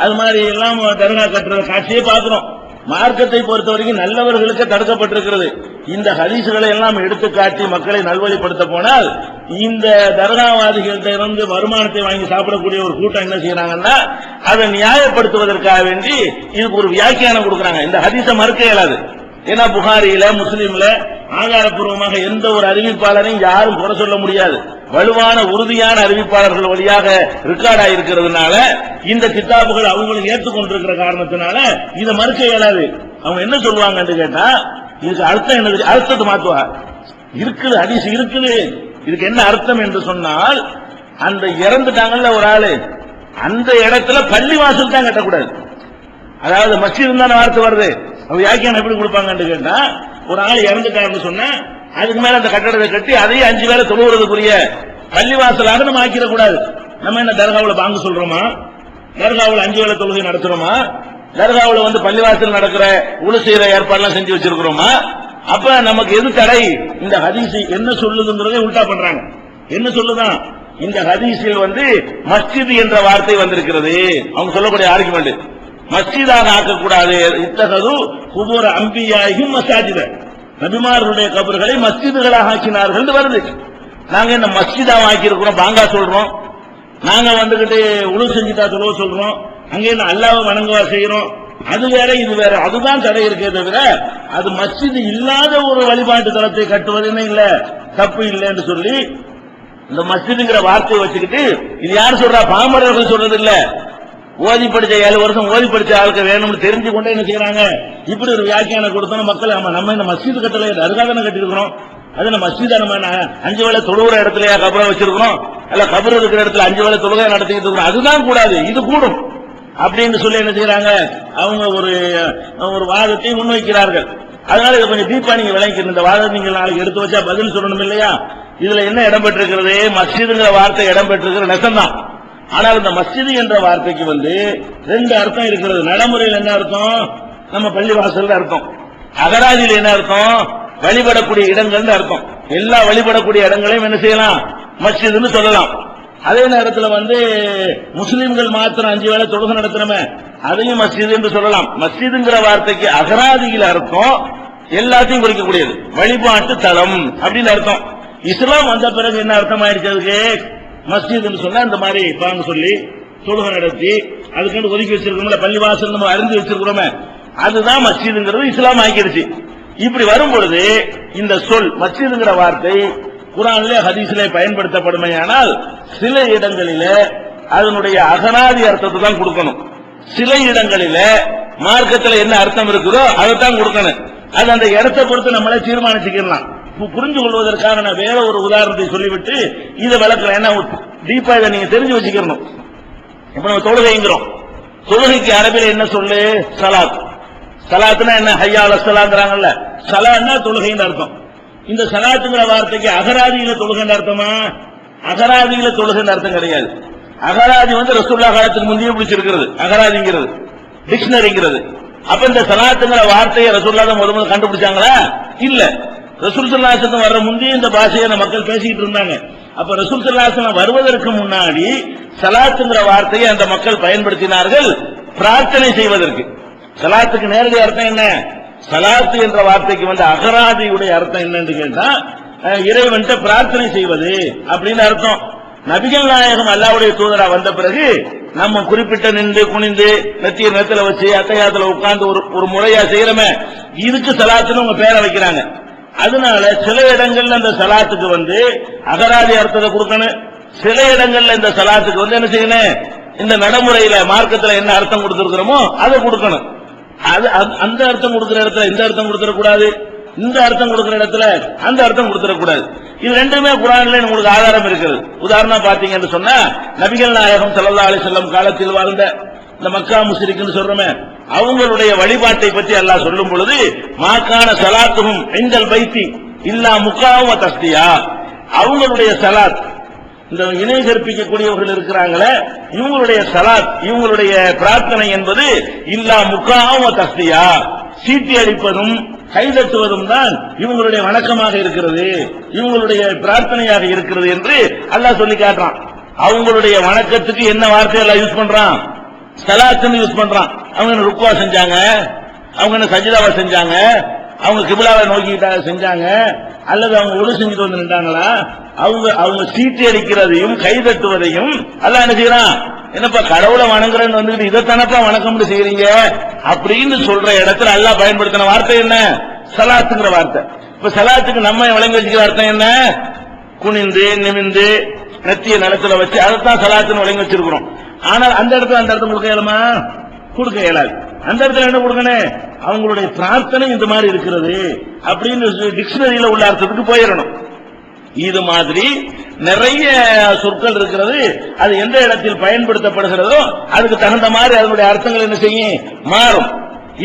அது மாதிரி எல்லாம் தர்கா கட்டுற காட்சியை பார்க்கிறோம். மார்க்கத்தை பொறுத்த வரைக்கும் நல்லவர்களுக்கு தடுக்கப்பட்டிருக்கிறது. இந்த ஹதீசுகளை எல்லாம் எடுத்து காட்டி மக்களை நல்வழிப்படுத்த போனால் இந்த தர்காவாதிகள்கிட்ட இருந்து வருமானத்தை வாங்கி சாப்பிடக்கூடிய ஒரு கூட்டம் என்ன செய்யறாங்கன்னா, அதை நியாயப்படுத்துவதற்காக வேண்டி இதுக்கு ஒரு வியாக்கியானம் கொடுக்கறாங்க. இந்த ஹதீஸை மறுக்க இயலாது. ஏன்னா புகாரியில, முஸ்லிம்ல ஆதாரப்பூர்வமாக எந்த ஒரு அறிவிப்பாளரையும் யாரும் குறை சொல்ல முடியாது. வலுவான உறுதியான அறிவிப்பாளர்கள் வழியாக ரெக்கார்ட் ஆயிருக்கிறதுனால இந்த கிதாபுகள் அவங்களும் ஏற்றுக்கொண்டிருக்கிற காரணத்தினால இதை மறுக்க இயலாது. அவங்க என்ன சொல்லுவாங்கன்னு கேட்டா, இதுக்கு அர்த்தம் என்ன, அர்த்தத்தை மாத்துவா இருக்குது, ஹதீஸ் இருக்குது. இதுக்கு என்ன அர்த்தம் என்று சொன்னால், அந்த இறந்துட்டாங்கல்ல ஒரு ஆளு, அந்த இடத்துல பள்ளிவாசல் தான் கட்டக்கூடாது. அதாவது மஸ்ஜித் தானே வார்த்தை வருது. அவங்க வியாக்கியானம் எப்படி கொடுப்பாங்கன்னு கேட்டா, ஒரு ஆள் இறந்துட்டாருன்னு சொன்னா அதுக்கு மேல அந்த கட்டடத்தை கட்டி அதையும் 5 வேளை தொழுவதுக்குரிய பள்ளிவாசலாக நம்ம ஆக்கிடக்கூடாது. நம்ம என்ன தர்காவுல பாங்கு சொல்றோமா, தர்காவுல 5 வேளை தொழுகை நடத்துறோமா, தர்காவுல பள்ளிவாசல் நடக்கிற உழு செய்யற ஏற்பாடுலாம் செஞ்சு வச்சிருக்கிறோமா? அப்ப நமக்கு எது தடை? இந்த ஹதீஸ் என்ன சொல்லுதுங்கிறதை உல்டா பண்றாங்க. என்ன சொல்லுதான், இந்த ஹதீஸில் மஸ்ஜித் என்ற வார்த்தை வந்திருக்கிறது. அவங்க சொல்லக்கூடிய ஆர்குமெண்ட், மஸ்ஜிதாக ஆக்கக்கூடாது. இத்தகது குபூர அம்பியாயிஹிம் மசாஜித, நபிமார்களுடைய கபர்களை மஸ்ஜிதுகளாக ஆக்கினார்கள் வருது. நாங்க என்ன மஸ்ஜிதாக ஆக்கி இருக்கிறோம், பாங்கா சொல்றோம். நாங்க உழு செஞ்சுட்டா தொழுவ சொல்றோம். அங்க என்ன அல்லாஹ்வை வணங்குவா செய்யறோம். அது வேற இது வேற. அதுதான் தடை இருக்கே தவிர அது மஸ்ஜித் இல்லாத ஒரு வழிபாட்டு தலத்தை கட்டுவது என்ன இல்ல, தப்பு இல்லை என்று சொல்லி இந்த மஸ்ஜிதுங்கிற வார்த்தையை வச்சுக்கிட்டு, இது யார் சொல்றா, பாமரர்கள் சொல்றது இல்ல, ஓதி படிச்ச 7 வருஷம் ஓதி படிச்ச ஆளுக்கு வேணும்னு தெரிஞ்சு கொண்டே என்ன செய்யறாங்க, இப்படி ஒரு வியாக்கியானம் கொடுத்தோம். மக்கள் நம்ம இந்த மஸ்ஜித் கட்டளை அதுக்காக தானே கட்டிருக்கிறோம். அது நம்ம மஸ்ஜித் நம்ம 5 வேளை தொழுகிற இடத்துலயா கபரை வச்சிருக்கிறோம், அல்ல கபர் இருக்கிற இடத்துல 5 வேளை தொழுகை நடத்திக்கிட்டு இருக்கிறோம். அதுதான் கூடாது, இது கூடும் அப்படின்னு சொல்லி என்ன செய்யறாங்க, அவங்க ஒரு வாதத்தை முன்வைக்கிறார்கள். அதனால இதை கொஞ்சம் டீப்பா நீங்க விளங்கிக்கணும். இந்த வாதம் நீங்க நாளைக்கு எடுத்து வச்சா பதில் சொல்லணும் இல்லையா? இதுல என்ன இடம்பெற்றிருக்கிறது? மஸ்ஜிதுங்கிற வார்த்தை இடம்பெற்றிருக்கிற நெசம்தான். ஆனால் இந்த மஸ்ஜிது என்ற வார்த்தைக்கு ரெண்டு அர்த்தம் இருக்கிறது. நடைமுறையில் என்ன அர்த்தம்? நம்ம பள்ளிவாசல் அர்த்தம். அகராதியில் என்ன அர்த்தம்? வழிபடக்கூடிய இடங்கள் அர்த்தம். எல்லா வழிபடக்கூடிய இடங்களையும் என்ன செய்யலாம்? மஸ்ஜிதுன்னு சொல்லலாம். அதே நேரத்தில் முஸ்லிம்கள் மாத்திரம் 5 வேளை தொழுகை நடத்துறமே அதையும் மஸ்ஜிது என்று சொல்லலாம். மஸ்ஜிதுங்கிற வார்த்தைக்கு அகராதியில் அர்த்தம் எல்லாத்தையும் குறிக்கக்கூடியது, வழிபாட்டு தலம் அப்படின்னு அர்த்தம். இஸ்லாம் வந்த பிறகு என்ன அர்த்தம் ஆயிடுச்சு? அதுக்கு மஸ்ஜித் சொன்னா இந்த மாதிரி பாங்க சொல்லி தொழுகை நடத்தி அதுக்கு ஒதுக்கி வச்சிருக்கோம்ல, பள்ளிவாசல் நம்ம அறிந்து வச்சிருக்கிறோமே, அதுதான் மஸ்ஜிதுங்கிறது இஸ்லாம் ஆக்கிடுச்சு. இப்படி வரும்பொழுது இந்த சொல் மஸ்ஜிதுங்கிற வார்த்தை குர்ஆனிலே ஹதீஸிலே பயன்படுத்தப்படுமையானால் சில இடங்களிலே அதனுடைய அகராதி அர்த்தத்தை தான் கொடுக்கணும். சில இடங்களிலே மார்க்கத்தில் என்ன அர்த்தம் இருக்குதோ அதைத்தான் கொடுக்கணும். அது அந்த இடத்தை பொறுத்து நம்மளே தீர்மானிச்சுக்கலாம். புரிஞ்சு கொள்வதற்காக நான் வேற ஒரு உதாரணத்தை சொல்லிவிட்டு இதை விளக்கலாம். ஏன்னா டீப்பா இதை நீங்க தெரிஞ்சு வச்சுக்கணும். இப்ப நம்ம தொழுகைங்கிறோம். தொழுகைக்கு அரபில என்ன சொல்லு? சலாத். சலாத்துனா என்ன? ஹய்யா அலஸ் ஸலாங்கிறாங்கல்ல, சலான்னா தொழுகைன்னு அர்த்தம். இந்த சலாத்துங்கிற வார்த்தைக்கு அகராதியில தொழுகைன்னு அர்த்தமா? அகராதியில தொழுகைன்னு அர்த்தம் கிடையாது. அகராதி ரசூலுல்லாஹ் காலத்துக்கு முந்தைய பிடிச்சிருக்கிறது அகராதிங்கிறது, டிக்ஷனரிங்கிறது. அப்ப இந்த சலாத்துங்கிற வார்த்தையை ரசூலுல்லாஹ் தான் முதல்ல கண்டுபிடிச்சாங்களா? இல்ல. ரசூல் ஸல்லல்லாஹு அலைஹி வஸல்லம் வர்ற முந்தைய இந்த பாஷையை மக்கள் பேசிக்கிட்டு இருந்தாங்க. அப்ப ரசூல் ஸல்லல்லாஹு அலைஹி வஸல்லம் வருவதற்கு முன்னாடி சலாத்துங்கிற வார்த்தையை அந்த மக்கள் பயன்படுத்தினார்கள் பிரார்த்தனை செய்வதற்கு. சலாத்துக்கு நேரடி அர்த்தம் என்ன? சலாத்து என்ற வார்த்தைக்கு அகராதியுடைய அர்த்தம் என்னன்னு கேட்டா இறைவன்கிட்ட பிரார்த்தனை செய்வது அப்படின்னு அர்த்தம். நபிகள் நாயகம் அல்லாஹ்வுடைய தூதரா வந்த பிறகு நம்ம குறிப்பிட்ட நின்று குனிந்து நெத்திய நேரத்தில் வச்சு அத்தையாத்துல உட்கார்ந்து ஒரு முறையா செய்யறமே, இதுக்கு சலாத்துன்னு உங்க பேரை வைக்கிறாங்க. அதனால சில இடங்கள்ல இந்த சலாத்துக்கு அகராதி அர்த்தத்தை கொடுக்கணும். சில இடங்கள்ல இந்த சலாத்துக்கு என்ன செய்யணும்? இந்த நடைமுறையில மார்க்கத்தில் என்ன அர்த்தம் கொடுத்திருக்கிறோமோ அதை கொடுக்கணும். அந்த அர்த்தம் கொடுக்கிற இடத்துல இந்த அர்த்தம் கொடுத்துடக்கூடாது, இந்த அர்த்தம் கொடுக்கிற இடத்துல அந்த அர்த்தம் கொடுத்துடக்கூடாது. இது ரெண்டுமே குர்ஆன்ல உங்களுக்கு ஆதாரம் இருக்கிறது. உதாரணம் பாத்தீங்கன்னு சொன்னா நபிகள் நாயகம் ஸல்லல்லாஹு அலைஹி வஸல்லம் காலத்தில் வாழ்ந்த இந்த மக்கா முஸ்ரிக்குன்னு சொல்றோமே அவங்களுடைய வழிபாட்டை பற்றி அல்லாஹ் சொல்லும் பொழுது மாக்கான சலாத்துஹும் இன்தல் பைத்தி இல்லா முகாவ தஸ்தியா, அவங்களுடைய சலாத், இந்த இணை கற்பிக்கக்கூடியவர்கள் இருக்கிறாங்களே இவங்களுடைய சலாத், இவங்களுடைய பிரார்த்தனை என்பது இல்லா முகாவ தஸ்தியா, சீட்டி அடிப்பதும் கைதட்டுவதும் தான் இவங்களுடைய வணக்கமாக இருக்கிறது, இவங்களுடைய பிரார்த்தனையாக இருக்கிறது என்று அல்லாஹ் சொல்லி காட்டுறான். அவங்களுடைய வணக்கத்துக்கு என்ன வார்த்தையெல்லாம் யூஸ் பண்றான்? சலாத்துன்னு யூஸ் பண்றான். அவங்க என்ன ருக்குவா செஞ்சாங்க, அவங்க என்ன சஜிதாவை செஞ்சாங்க, அவங்க கிபிலாவை நோக்கிட்டா செஞ்சாங்க, அல்லது அவங்க ஒழு செஞ்சுட்டு நின்றாங்களா? அவங்க சீட்டி அடிக்கிறதையும் கைதட்டுவதையும் அல்லாஹ் என்ன செய்யறான்? என்னப்பா கடவுளை வணங்குறேன்னு இதைத்தானப்பா வணக்கம்னு செய்யறீங்க அப்படின்னு சொல்ற இடத்துல அல்லாஹ் பயன்படுத்தின வார்த்தை என்ன? சலாத்துங்கிற வார்த்தை. இப்ப சலாத்துக்கு நம்ம வழங்கி வச்சுக்கிற அர்த்தம் என்ன? குனிந்து நிமிந்து நெத்திய நிலத்துல வச்சு அதைத்தான் சலாத்துன்னு வழங்கி வச்சிருக்கிறோம். ஆனால் அந்த இடத்துல அந்த அர்த்தம் கொடுக்க இயலுமா? கொடுக்க இயலாது. அந்த இடத்துல என்ன கொடுக்கணும்? அவங்களுடைய பிரார்த்தனை இந்த மாதிரி இருக்கிறது அப்படின்னு டிக்ஷனரியில உள்ள அர்த்தத்துக்கு போயிடணும். இது மாதிரி நிறைய சொற்கள் இருக்கிறது. அது எந்த இடத்தில் பயன்படுத்தப்படுகிறதோ அதுக்கு தகுந்த மாதிரி அதனுடைய அர்த்தங்கள் என்ன செய்யும்? மாறும்.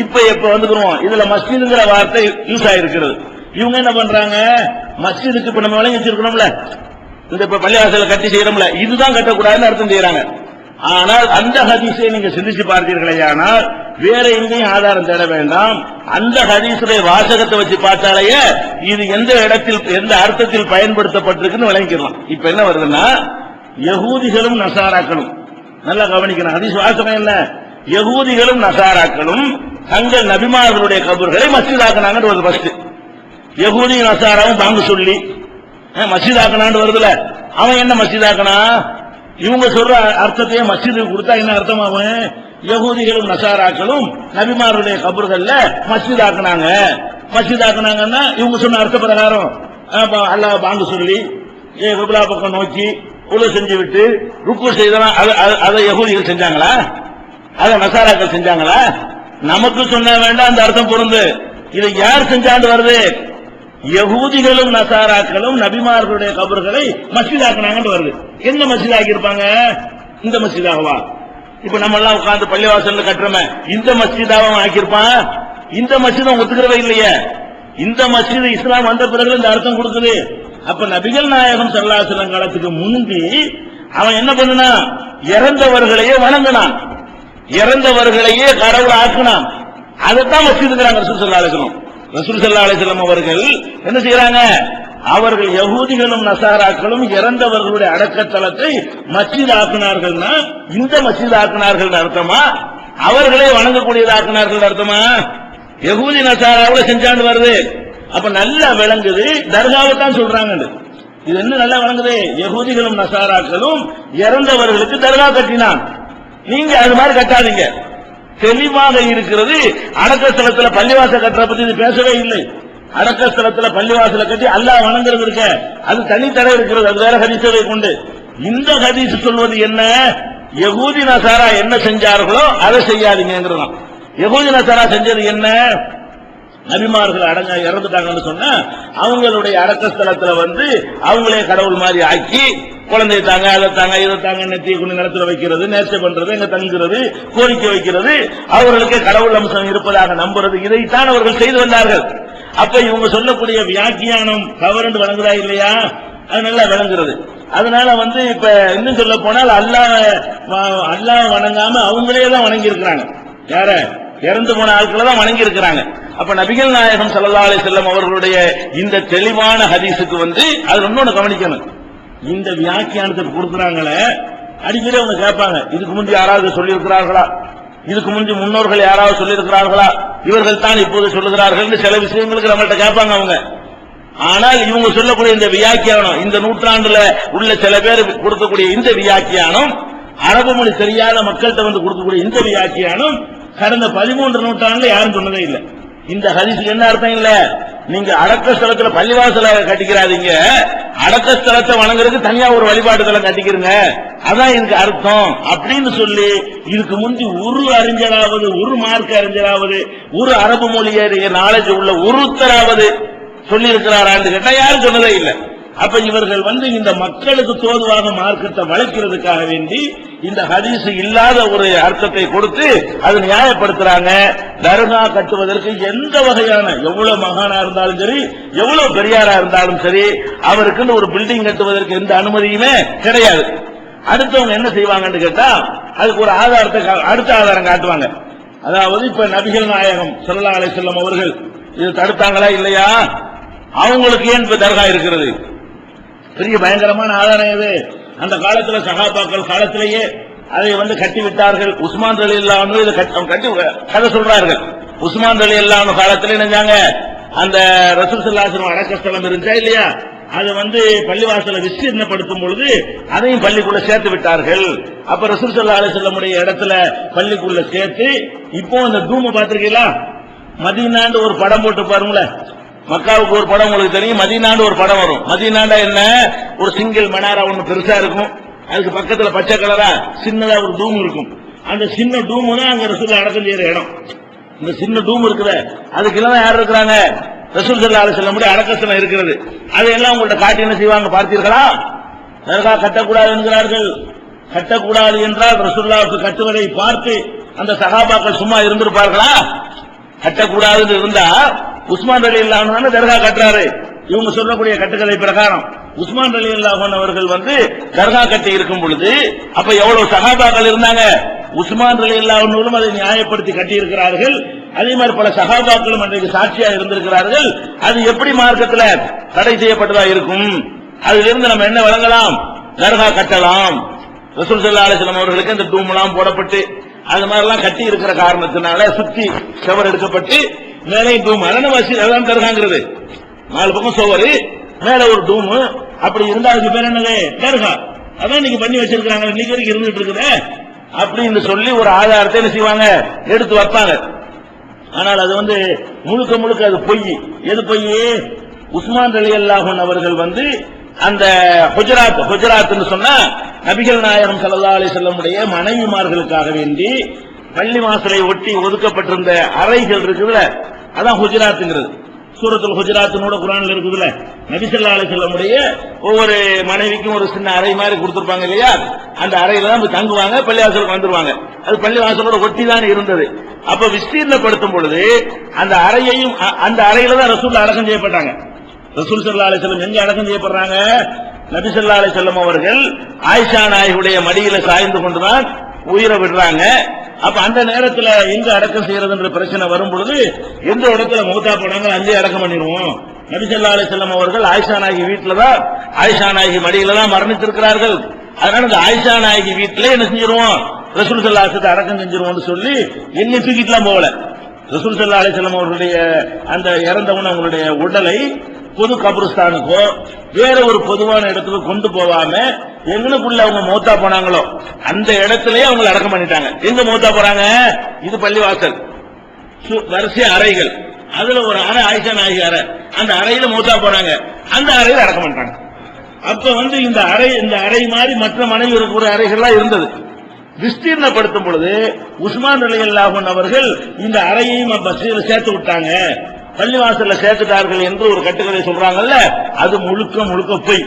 இப்ப வந்துக்கிறோம் இதுல மஸ்ஜிதுங்கிற வார்த்தை யூஸ் ஆயிருக்கிறது. இவங்க என்ன பண்றாங்க? மஸ்ஜிதுக்கு இப்ப நம்ம வழங்கி வச்சிருக்கணும்ல, இந்த இப்ப பள்ளிவாசல கட்டி செய்யறோம்ல, இதுதான் கட்டக்கூடாதுன்னு அர்த்தம் செய்யறாங்க. ஆனால் அந்த ஹதீஸை நீங்க சிந்திச்சு பார்த்தீர்களே, ஆனால் வேற எங்கேயும் ஆதாரம் தேட வேண்டாம். அந்த ஹதீஸுடைய வாசகத்தை வச்சு பார்த்தாலேயே இது எந்த இடத்தில் எந்த அர்த்தத்தில் பயன்படுத்தப்பட்டிருக்குன்னு விளங்கிக்கலாம். இப்ப என்ன வருதுன்னா யகூதிகளும் நசாராக்களும், நல்லா கவனிக்கணும். ஹதீஸ் வாசகம் என்ன? யகூதிகளும் நசாராக்களும் தங்கள் நபிமார்களுடைய கபர்களை மஸ்ஜிதாக்குனாங்கன்னு வருது. ஃபர்ஸ்ட் யகூதி நசாராவும் பாங்கு சொல்லி மஸ்ஜிதாக்குனான்னு வருதுல, அவன் என்ன மஸ்ஜிதாக்குனா? இவங்க சொல்ற அர்த்தத்தையே மஸ்ஜிதுக்கு கொடுத்தா என்ன அர்த்தமாகும்? யகூதிகளும் நசாராக்களும் நபிமாருடைய கபர்கள்ல மஸ்ஜிதாக்குனாங்க. மஸ்ஜிதாக்குனாங்கன்னா இவங்க சொன்ன அர்த்த பிரகாரம் அல்லாஹ் பாங்கு சொல்லி கிப்லா பக்கம் நோக்கி உல செஞ்சு விட்டு ருக்கு செய்தா அதை யகூதிகள் செஞ்சாங்களா? அதை நசாராக்கள் செஞ்சாங்களா? நமக்கு சொன்ன வேண்டாம் அந்த அர்த்தம் பொருந்து. இதை யார் செஞ்சாண்டு வருது? யகூதிகளும் நசாராக்களும் நபிமார்களுடைய கபர்களை மஸ்ஜிதாக்குனாங்கன்னு வருது. எந்த மஸ்ஜிதாக்கி இருப்பாங்க? இந்த மஸ்ஜிதாவா? இப்ப நம்ம எல்லாம் உட்கார்ந்து பள்ளிவாசல்ல கட்டுறோமே, இந்த மஸ்ஜிதாவும் ஆக்கியிருப்பான்? இந்த மஸ்ஜித் ஒத்துக்கிறவே இல்லையே. இந்த மஸ்ஜித் இஸ்லாம் வந்த பிறகு இந்த அர்த்தம் கொடுக்குது. அப்ப நபிகள் நாயகம் ஸல்லல்லாஹு அலைஹி வஸல்லம் காலத்துக்கு முந்தி அவன் என்ன பண்ணனா, இறந்தவர்களையே வணங்கினான், இறந்தவர்களையே கடவுள் ஆக்கினான். அதைத்தான் மஸ்ஜிதுங்கிறாங்க ரசூல் ஸல்லல்லாஹு அலைஹி வஸல்லம். ரசூல் ஸல்லல்லாஹு அலைஹி வஸல்லம் அவர்கள் என்ன செய்யறாங்க, அவர்கள் யகூதிகளும் நசாராக்களும் இறந்தவர்களுடைய அடக்கத்தலத்தை மஸ்ஜித் ஆக்கினார்கள்னா இந்த மஸ்ஜித் ஆக்கினார்கள் அர்த்தமா, அவர்களே வணங்கக்கூடியதாக்கினார்கள் அர்த்தமா? யகூதி நசாராவுல செஞ்சாண்டு வருது. அப்ப நல்லா விளங்குது, தர்காவை தான் சொல்றாங்க. இது என்ன நல்லா விளங்குது, யகூதிகளும் நசாராக்களும் இறந்தவர்களுக்கு தர்கா கட்டினான். நீங்க அது மாதிரி கட்டாதீங்க. தெளிவாக இருக்கிறது. அடக்கஸ்தலத்துல பள்ளிவாசல் கட்டுற பத்தி இது பேசவே இல்லை. அடக்கஸ்தலத்துல பள்ளிவாசல கட்டி அல்லாஹ் வணங்குறது இருக்க, அது தனித்தடை இருக்கிறது. அது வேற ஹதீஸை கொண்டு இந்த ஹதீஸ் சொல்வது என்ன, யகூதி நசாரா என்ன செஞ்சார்களோ அதை செய்யாதீங்கிறதாம். யகூதி நசாரா செஞ்சது என்ன, நபிமார்கள் அடங்க இறந்துட்டாங்கன்னு சொன்னா அவங்களுடைய அடக்கஸ்தலத்துல அவங்களே கடவுள் மாதிரி ஆக்கி குழந்தை தாங்க, அதை தாங்க, இதை தாங்க, நெத்தியை கொண்டு நிலத்துல வைக்கிறது, நேர்ச்சை பண்றது, எங்க தங்குறது, கோரிக்கை வைக்கிறது, அவர்களுக்கே கடவுள் அம்சம் இருப்பதாக நம்புறது, இதைத்தான் அவர்கள் செய்து வந்தார்கள். அப்ப இவங்க சொல்லக்கூடிய வியாக்கியானம் தவறு வழங்குதா இல்லையா, அது நல்லா விளங்குறது. அதனால இப்ப இன்னும் சொல்ல போனால் அல்லாஹ் வணங்காம அவங்களே தான் வணங்கி இருக்கிறாங்க. யார, இறந்து போன ஆட்களை தான் வணங்கி இருக்கிறாங்க. அப்ப நபிகள் நாயகம் ஸல்லல்லாஹு அலைஹி வஸல்லம் அவர்களுடைய இந்த தெளிவான ஹதீஸுக்கு அது இன்னொன்னு கவனிக்கணும். இந்த வியாக்கியானத்துக்கு கொடுக்குறாங்களே, அடிக்கடி அவங்க கேட்பாங்க, இதுக்கு முந்தி யாராவது சொல்லி இருக்கிறார்களா, இதுக்கு முந்தி முன்னோர்கள் யாராவது சொல்லி இருக்கிறார்களா, இவர்கள் தான் இப்போது சொல்லுகிறார்கள், சில விஷயங்களுக்கு நம்மள்ட்ட கேட்பாங்க அவங்க. ஆனால் இவங்க சொல்லக்கூடிய இந்த வியாக்கியானம், இந்த நூற்றாண்டுல உள்ள சில பேர் கொடுக்கக்கூடிய இந்த வியாக்கியானம், அரபு மொழி தெரியாத மக்கள்கிட்ட கொடுக்கக்கூடிய இந்த வியாக்கியானம் கடந்த 13 நூற்றாண்டுல யாரும் சொன்னதே இல்லை. இந்த ஹதீஸுக்கு என்ன அர்த்தம் இல்ல, நீங்க அடக்க ஸ்தலத்துல பள்ளிவாசல கட்டிக்கிறாதீங்க, அடக்க ஸ்தலத்தை வணங்குறதுக்கு தனியா ஒரு வழிபாடு தலம் கட்டிக்கிறங்க, அதான் இதுக்கு அர்த்தம் அப்படின்னு சொல்லி இதுக்கு முந்தி ஒரு அறிஞராவது, ஒரு மார்க்க அறிஞராவது, ஒரு அரபு மொழிய நாலேஜ் உள்ள ஒருத்தராவது சொல்லி இருக்கிறாரான்னு கேட்டா யாரும் சொன்னதே இல்லை. அப்ப இவர்கள் இந்த மக்களுக்கு தோதுவாக மார்க்கத்தை வளைக்கிறதுக்காக வேண்டி இந்த ஹதீஸ் இல்லாத ஒரு அர்த்தத்தை கொடுத்து அதை நியாயப்படுத்துறாங்க. தர்கா கட்டுவதற்கு எந்த வகையான, எவ்வளவு மகானா இருந்தாலும் சரி, எவ்வளவு பெரியாரா இருந்தாலும் சரி, அவருக்கு ஒரு பில்டிங் கட்டுவதற்கு எந்த அனுமதியுமே கிடையாது. அடுத்தவங்க என்ன செய்வாங்கன்னு கேட்டா அதுக்கு ஒரு ஆதாரத்தை, அடுத்த ஆதாரம் காட்டுவாங்க. அதாவது இப்ப நபிகள் நாயகம் ஸல்லல்லாஹு அலைஹி வஸல்லம் அவர்கள் இது தடுத்தாங்களா இல்லையா, அவங்களுக்கு ஏன் இப்ப தர்கா இருக்கிறது, பெரிய பயங்கரமான ஆதாரம் எது, அந்த காலத்துல சஹாபாக்கள் காலத்திலேயே அதை கட்டி விட்டார்கள். உஸ்மான் ரலியல்லாஹு அன்ஹு இதை கட்டி கதை சொல்றார்கள். உஸ்மான் ரலியல்லாஹு அன்ஹு காலத்துல என்னஞ்சாங்க, அந்த ரசூல் ஸல்லல்லாஹு அலைஹி வஸல்லம் அடக்கஸ்தலம் இருந்துச்சா இல்லையா, அது பள்ளிவாசல விஸ்தீர்ணப்படுத்தும் பொழுது அதையும் பள்ளிக்குள்ள சேர்த்து விட்டார்கள். அப்ப ரசூல் ஸல்லல்லாஹு அலைஹி வஸல்லம் உடைய இடத்துல பள்ளிக்குள்ள சேர்த்து, இப்போ அந்த தூம பாத்திருக்கீங்களா, மதீனாண்டு ஒரு படம் போட்டு பாருங்கள, மக்காவுக்கு ஒரு படம் உங்களுக்கு தெரியும், மதீனாண்டு ஒரு படம் வரும். மதீனாண்டா என்ன, ஒரு சிங்கிள் மனாரா ஒண்ணு பெருசா இருக்கும், அதுக்கு பக்கத்துல பச்சை கலரா சின்னதா ஒரு டூம் இருக்கும். அந்த சின்ன டூம் தான் அங்க ரசூல் அடக்கம் செய்யற இடம். இந்த சின்ன டூம் இருக்குது, அதுக்கெல்லாம் யார் இருக்கிறாங்க, ரசூல் ஸல்லல்லாஹு அலைஹி வஸல்லம் அடக்கஸ்தலம் இருக்கிறது. அதையெல்லாம் உங்கள்ட்ட காட்டி என்ன செய்வாங்க பார்த்தீர்களா, தர்கா கட்டக்கூடாது என்கிறார்கள். கட்டக்கூடாது என்றால் ரசூலுல்லாஹ்வுக்கு கட்டுவதை பார்த்து அந்த சஹாபாக்கள் சும்மா இருந்திருப்பார்களா? கட்டக்கூடாது இருந்தா உஸ்மான் ரலியல்லாஹு அன்ஹு தர்கா கட்டுறாரு. இவங்க சொல்லக்கூடிய கட்டுக்கதை பிரகாரம் உஸ்மான் ரலியல்லாஹு அன்ஹு அவர்கள் தர்கா கட்டி இருக்கும் பொழுது அப்ப எவ்வளவு சஹாபாக்கள் இருந்தாங்க, உஸ்மான் ரலியல்லாஹு அன்ஹுவும் அதை நியாயப்படுத்தி கட்டி இருக்கிறார்கள். அதே மாதிரி பல சஹாபாக்களும் அன்றைக்கு சாட்சியா இருந்திருக்கிறார்கள். அது எப்படி மார்க்கத்துல தடை செய்யப்பட்டதா இருக்கும்? அதிலிருந்து நம்ம என்ன வழங்கலாம், தர்கா கட்டலாம். ரசூல் ஸல்லல்லாஹு அலைஹி வஸல்லம் அவர்களுக்கு இந்த டூம்லாம் போடப்பட்டு அது மாதிரிலாம் கட்டி இருக்கிற காரணத்தினால சுத்தி சுவர் எடுக்கப்பட்டு மேலே டூம், அதான் மஸ்ஜித், அதான் தர்காங்கிறது. 4 பக்கம் சுவர், மேல ஒரு டூம், அப்படி இருந்தா அதுக்கு பேர் என்னது, தர்கா. அதான் இன்னைக்கு பண்ணி வச்சிருக்காங்க, இன்னைக்கு வரைக்கும் இருந்துட்டு இருக்குது அப்படின்னு சொல்லி ஒரு ஆதாரத்தை என்ன செய்வாங்க, எடுத்து வைப்பாங்க. ஆனால் அது முழுக்க முழுக்க அது பொய். எது பொய்? உஸ்மான் ரலியல்லாஹு அன்ஹு அவர்கள் அந்த ஹுஜராத் சொன்னா நபிகள் நாயகம் ஸல்லல்லாஹு அலைஹி வஸல்லம் உடைய மனைவிமார்களுக்காக வேண்டி பள்ளி வாசலை ஒட்டி ஒதுக்கப்பட்டிருந்த அறைகள் இருக்குதுல, அதான் ஹுஜராத்துங்கிறது. சூரத்துல் ஹுஜராத்தினோட குர்ஆன்ல இருக்குதுல, நபி ஸல்லல்லாஹு அலைஹி வஸல்லமுடைய ஒவ்வொரு மனைவிக்கும் ஒரு சின்ன அறை மாதிரி கொடுத்திருப்பாங்க இல்லையா, அந்த அறையில தான் தங்குவாங்க, பள்ளிவாசலுக்கு வந்துருவாங்க. அது பள்ளிவாசலோட ஒட்டி தான் இருந்தது. அப்ப விஸ்தீர்ணப்படுத்தும் பொழுது அந்த அறையையும், அந்த அறையில தான் ரசூல் அடக்கம் செய்யப்பட்டாங்க. ரசூல் ஸல்லல்லாஹு அலைஹி வஸல்லம் எங்க அடக்கம் செய்யப்படுறாங்க? நபி ஸல்லல்லாஹு அலைஹி வஸல்லம் அவர்கள் ஆயிஷா நாயகியுடைய மடியில சாய்ந்து கொண்டுதான் உயிரை விடுறாங்க. அப்ப அந்த நேரத்தில் எங்க அடக்கம் செய்யறதுன்ற பிரச்சனை வரும் பொழுது எந்த இடத்துல மௌத்தா போனாங்க அங்கே அடக்கம் பண்ணிடுவோம். நபி ஸல்லல்லாஹு அலைஹி வஸல்லம் அவர்கள் ஆயிஷா நாயகி வீட்டுல தான், ஆயிஷா நாயகி மடியில தான் மரணித்திருக்கிறார்கள். அதனால இந்த ஆயிஷா நாயகி வீட்டுல என்ன செஞ்சிருவோம், ரசூல் ஸல்லல்லாஹு அலைஹி வஸல்லம் அடக்கம் செஞ்சிருவோம்னு சொல்லி எண்ணி தூக்கிட்டுலாம் போகல. ரசூல் ஸல்லல்லாஹு அலைஹி வஸல்லம் அவர்களுடைய அந்த இறந்தவன அவங்களுடைய உடலை பொது கபருஸ்தானுக்கோ வேற ஒரு பொதுவான இடத்துக்கு கொண்டு போகாம எங்கனுக்குள்ள அவங்க மௌத்தா போனாங்களோ அந்த இடத்திலேயே அவங்க அடக்கம் பண்ணிட்டாங்க. எங்க மௌத்தா போறாங்க? இது பள்ளிவாசல், வரிசை அறைகள், அதுல ஒரு அறை ஆயிஷா நாயகி அறை, அந்த அறையில மௌத்தா போறாங்க, அந்த அறையில அடக்கம் பண்ணிட்டாங்க. அப்ப இந்த அறை மாதிரி மற்ற மனைவி இருக்கிற அறைகள்லாம் இருந்தது. விஸ்தீர்ணப்படுத்தும் பொழுது உஸ்மான் ரலியல்லாஹு அன்ஹு அவர்கள் இந்த அறையையும் பஸ்ஸில் சேர்த்து விட்டாங்க, பள்ளிவாசல்ல சேர்த்துட்டார்கள் என்று ஒரு கட்டுக்கதை சொல்றாங்கல்ல, அது முழுக்க முழுக்க பொய்.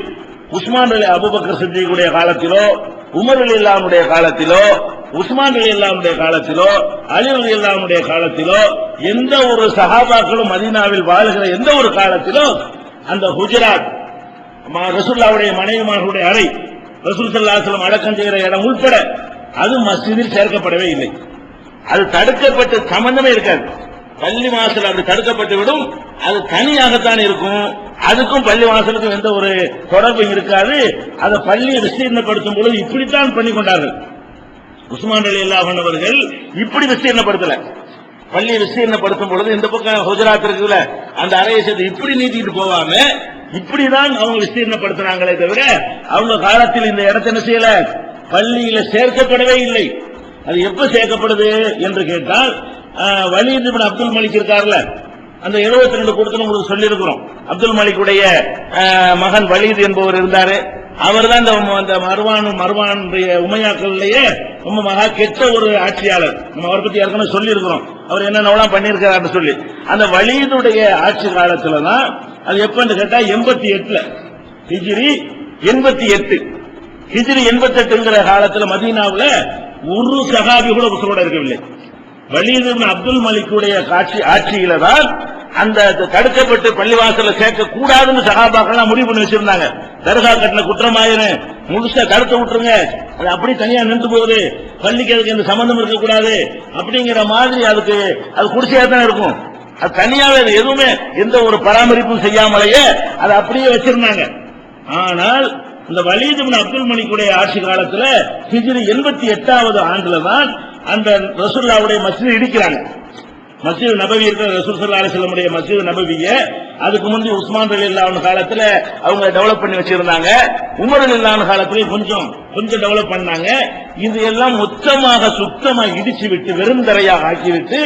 உஸ்மான் அலி அபூபக்கர் சித்திக்குடைய காலத்திலோ, உமர் ரலியல்லாஹுடைய காலத்திலோ, உஸ்மான் ரலியல்லாஹுடைய காலத்திலோ, அலி ரலியல்லாஹுடைய காலத்திலோ, எந்த ஒரு சஹாபாக்களும் மதீனாவில் வாழுகிற எந்த ஒரு காலத்திலோ அந்த ஹுஜராத் ரசூலுல்லாஹுடைய மனைவிமார்களுடைய அறை, ரசூல் ஸல்லல்லாஹு அலைஹி வஸல்லம் அடக்கம் செய்கிற இடம் உட்பட அது மஸ்ஜிதில் சேர்க்கப்படவே இல்லை. அது தடுக்கப்பட்டு சம்பந்தமே இருக்காது. பள்ளி வாசல் அது தடுக்கப்பட்டு விடும், அது தனியாகத்தான் இருக்கும். அதுக்கும் பள்ளி வாசலுக்கும் எந்த ஒரு தொடர்பும் இருக்காது. அதை பள்ளியை விஸ்தீர்ணப்படுத்தும் பொழுது இப்படித்தான் பண்ணி கொண்டார்கள். உஸ்மான் ரலியல்லாஹு அன்ஹு அவர்கள் இப்படி விஸ்தீர்ணப்படுத்தல. பள்ளியை விஸ்தீர்ணப்படுத்தும் பொழுது இந்த பக்கம் ஹுஜராத் இருக்குல்ல, அந்த அறையை சேர்த்து இப்படி நீட்டிட்டு போவாம இப்படிதான் அவங்க விஸ்தீர்ணப்படுத்தினாங்களே தவிர அவங்க காலத்தில் இந்த இடத்தை என்ன செய்யல, பள்ளியில சேர்க்கப்படவே இல்லை. அது எப்ப சேர்க்கப்படுது என்று கேட்டால், வலீத் இப்னு அப்துல் மலிக் இருக்கார்ல, அந்த 72 கொடுத்து உங்களுக்கு சொல்லி இருக்கிறோம். அப்துல் மலிக்குடைய மகன் வலீத் என்பவர் இருந்தாரு. அவர் தான் அந்த மர்வான் உமையாக்களிலேயே ரொம்ப மகா கெட்ட ஒரு ஆட்சியாளர். நம்ம அவரை பத்தி ஏற்கனவே சொல்லி இருக்கிறோம், அவர் என்னென்னலாம் பண்ணியிருக்காரு சொல்லி. அந்த வலீதுடைய ஆட்சி காலத்துல தான் அது எப்பன்னு கேட்டா 88 ஹிஜ்ரி 88 ஹிஜ்ரி 88ங்கிற காலத்துல மதீனாவுல ஒரு சஹாபி கூட உசுரோட இருக்கவில்லை. வலீத் இப்னு அப்துல் மலிக்குடைய ஆட்சியில தான் அந்த தடுக்கப்பட்டு பள்ளிவாசல சேர்க்க கூடாதுன்னு சஹாபாக்கள்லாம் முடிவு பண்ணி வச்சிருந்தாங்க. தர்கா கட்டின குற்றமாயிரு முழுசா தடுத்து விட்டுருங்க, அது அப்படி தனியா நின்று போகுது, பள்ளிக்கு அதுக்கு எந்த சம்பந்தம் இருக்கக்கூடாது அப்படிங்கிற மாதிரி அதுக்கு அது குடிசையா தான் இருக்கும். அது தனியாவே எதுவுமே எந்த ஒரு பராமரிப்பும் செய்யாமலேயே அதை அப்படியே வச்சிருந்தாங்க. ஆனால் இந்த வலீத் இப்னு அப்துல் மலிக்குடைய ஆட்சி காலத்துல ஹிஜ்ரி 88வது ஆண்டுல தான் அந்த ரசூலுல்லாஹுடைய மஸ்ஜித் இடிக்கிறாங்க. மஸ்ஜித் நபவி இருக்கிற ரசூல் ஸல்லல்லாஹு அலைஹி வஸல்லம் உடைய மஸ்ஜித் நபவிய அதுக்கு முந்தி உஸ்மான் ரலியல்லாஹு அன்ஹு காலத்துல அவங்க டெவலப் பண்ணி வச்சிருந்தாங்க. உமர் ரலியல்லாஹு அன்ஹு காலத்துல கொஞ்சம் டெவலப் பண்ணாங்க. இது எல்லாம் மொத்தமாக சுத்தமா இடிச்சு விட்டு வெறும் தரையாக ஆக்கிவிட்டு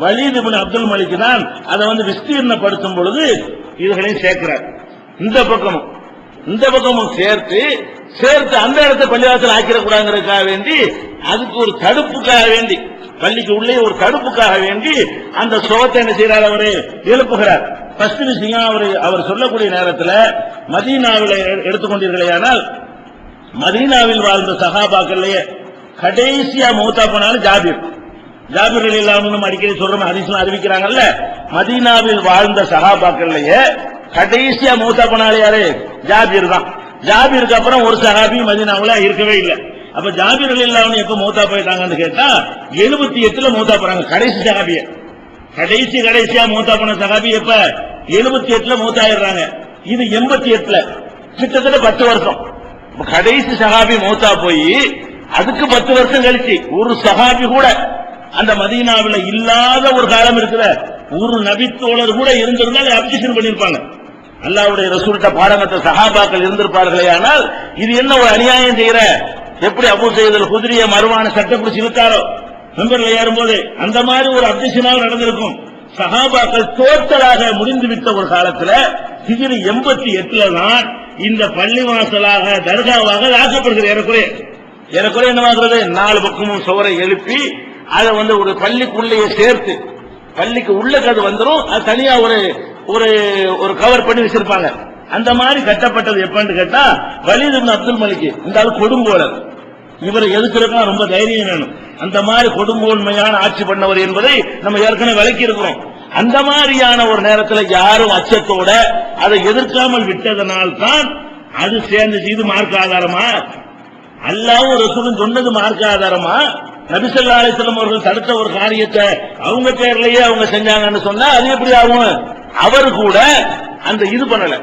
வலீத் இப்னு அப்துல் மலிக் தான் அதை விஸ்தீர்ணப்படுத்தும் பொழுது இதுகளையும் சேர்க்கிறார். இந்த பக்கமும் சேர்த்து அந்த இடத்தை பள்ளிவாசல் ஆக்கிடக்கூடாதுங்கிறதுக்காக வேண்டி, அதுக்கு ஒரு தடுப்புக்காக வேண்டி, பள்ளிக்கு உள்ளே ஒரு தடுப்புக்காக வேண்டி அந்த சோகத்தை என்ன செய்யறார், அவரு எழுப்புகிறார். ஃபர்ஸ்ட் விஷயம் அவர் சொல்லக்கூடிய நேரத்தில் மதீனாவில் எடுத்துக்கொண்டீர்களேயானால், மதீனாவில் வாழ்ந்த சஹாபாக்கள்லயே கடைசியா மௌத்தா போனாலும் ஜாபிர் ரலியல்லாஹு அன்ஹு அடிக்கடி சொல்றோம், ஹதீஸ்ல அறிவிக்கிறாங்கல்ல, மதீனாவில் வாழ்ந்த சஹாபாக்கள்லயே கடைசியா மௌத்தா போனாலே யாரு? ஜாபிர் தான். ஜாபிருக்கு அப்புறம் ஒரு சஹாபி மதீனாவுல இருக்கவே இல்லை. அப்ப ஜாபிர் ரலியல்லாஹு அன்ஹு எப்ப மௌத்தா போயிட்டாங்கன்னு கேட்டா 78ல மௌத்தா போறாங்க. கடைசி சஹாபிய கடைசியா மௌத்தா போன சஹாபி எப்ப? 78ல மௌத்தாயிடுறாங்க. இது 88ல கிட்டத்தட்ட 10 வருஷம். கடைசி சஹாபி மௌத்தா போய் அதுக்கு 10 வருஷம் கழிச்சு ஒரு சஹாபி கூட அந்த மதீனாவில் இல்லாத ஒரு காலம் இருக்கிற ஒரு நபித்தோழர் கூட இருந்திருந்தால் அப்ஜெக்ஷன் பண்ணிருப்பாங்க. அல்லாஹ்வுடைய ரசூல்கிட்ட பாடமற்ற சஹாபாக்கள் இருந்திருப்பார்களே. ஆனால் இது என்ன ஒரு அநியாயம் செய்யற, எப்படி அபூ சயீத் அல் குத்ரிய மர்வான சட்டை பிடிச்சி இழுத்தாரோ மெம்பர்ல ஏறும்போது அந்த மாதிரி ஒரு அப்ஜெக்ஷனாக நடந்திருக்கும். சஹாபாக்கள் டோட்டலாக முடிந்துவிட்ட ஒரு காலத்துல ஹிஜ்ரி 88ல தான் இந்த பள்ளிவாசலாக தர்காவாக ஆக்கப்படுகிறது. ஏறக்குறைய என்னவாகிறது, 4 பக்கமும் சுவரை எழுப்பி அதை ஒரு பள்ளிக்குள்ளேயே சேர்த்து, பள்ளிக்கு உள்ளக்கு அது வந்துடும். அது தனியா ஒரு ஒரு ஒரு கவர் பண்ணி வச்சிருப்பாங்க. அந்த மாதிரி கட்டப்பட்டது எப்பன்னு கேட்டா வலீத் இப்னு அப்துல் மலிக். இந்த ஆள் கொடுங்கோலர். இவரை எதுக்குறதுக்கு ரொம்ப தைரியம் வேணும். அந்த மாதிரி கொடுங்கோன்மையான ஆட்சி பண்ணவர் என்பதை நம்ம ஏற்கனவே விளக்கி இருக்கிறோம். அந்த மாதிரியான ஒரு நேரத்தில் யாரும் அச்சத்தோட அதை எதிர்க்காமல் விட்டதனால் தான் அது சேர்ந்துச்சு. இது மார்க்க ஆதாரமா? அல்லாஹ்வும் ரசூலும் சொன்னது மார்க்க ஆதாரமா? நபி ஸல்லல்லாஹு அலைஹி வஸல்லம் அவர்கள் தடுத்த ஒரு காரியத்தை அவங்க பேர்லயே அவங்க செஞ்சாங்கன்னு சொன்னா அது எப்படி ஆகும்? அவர் கூட அந்த இது பண்ணல,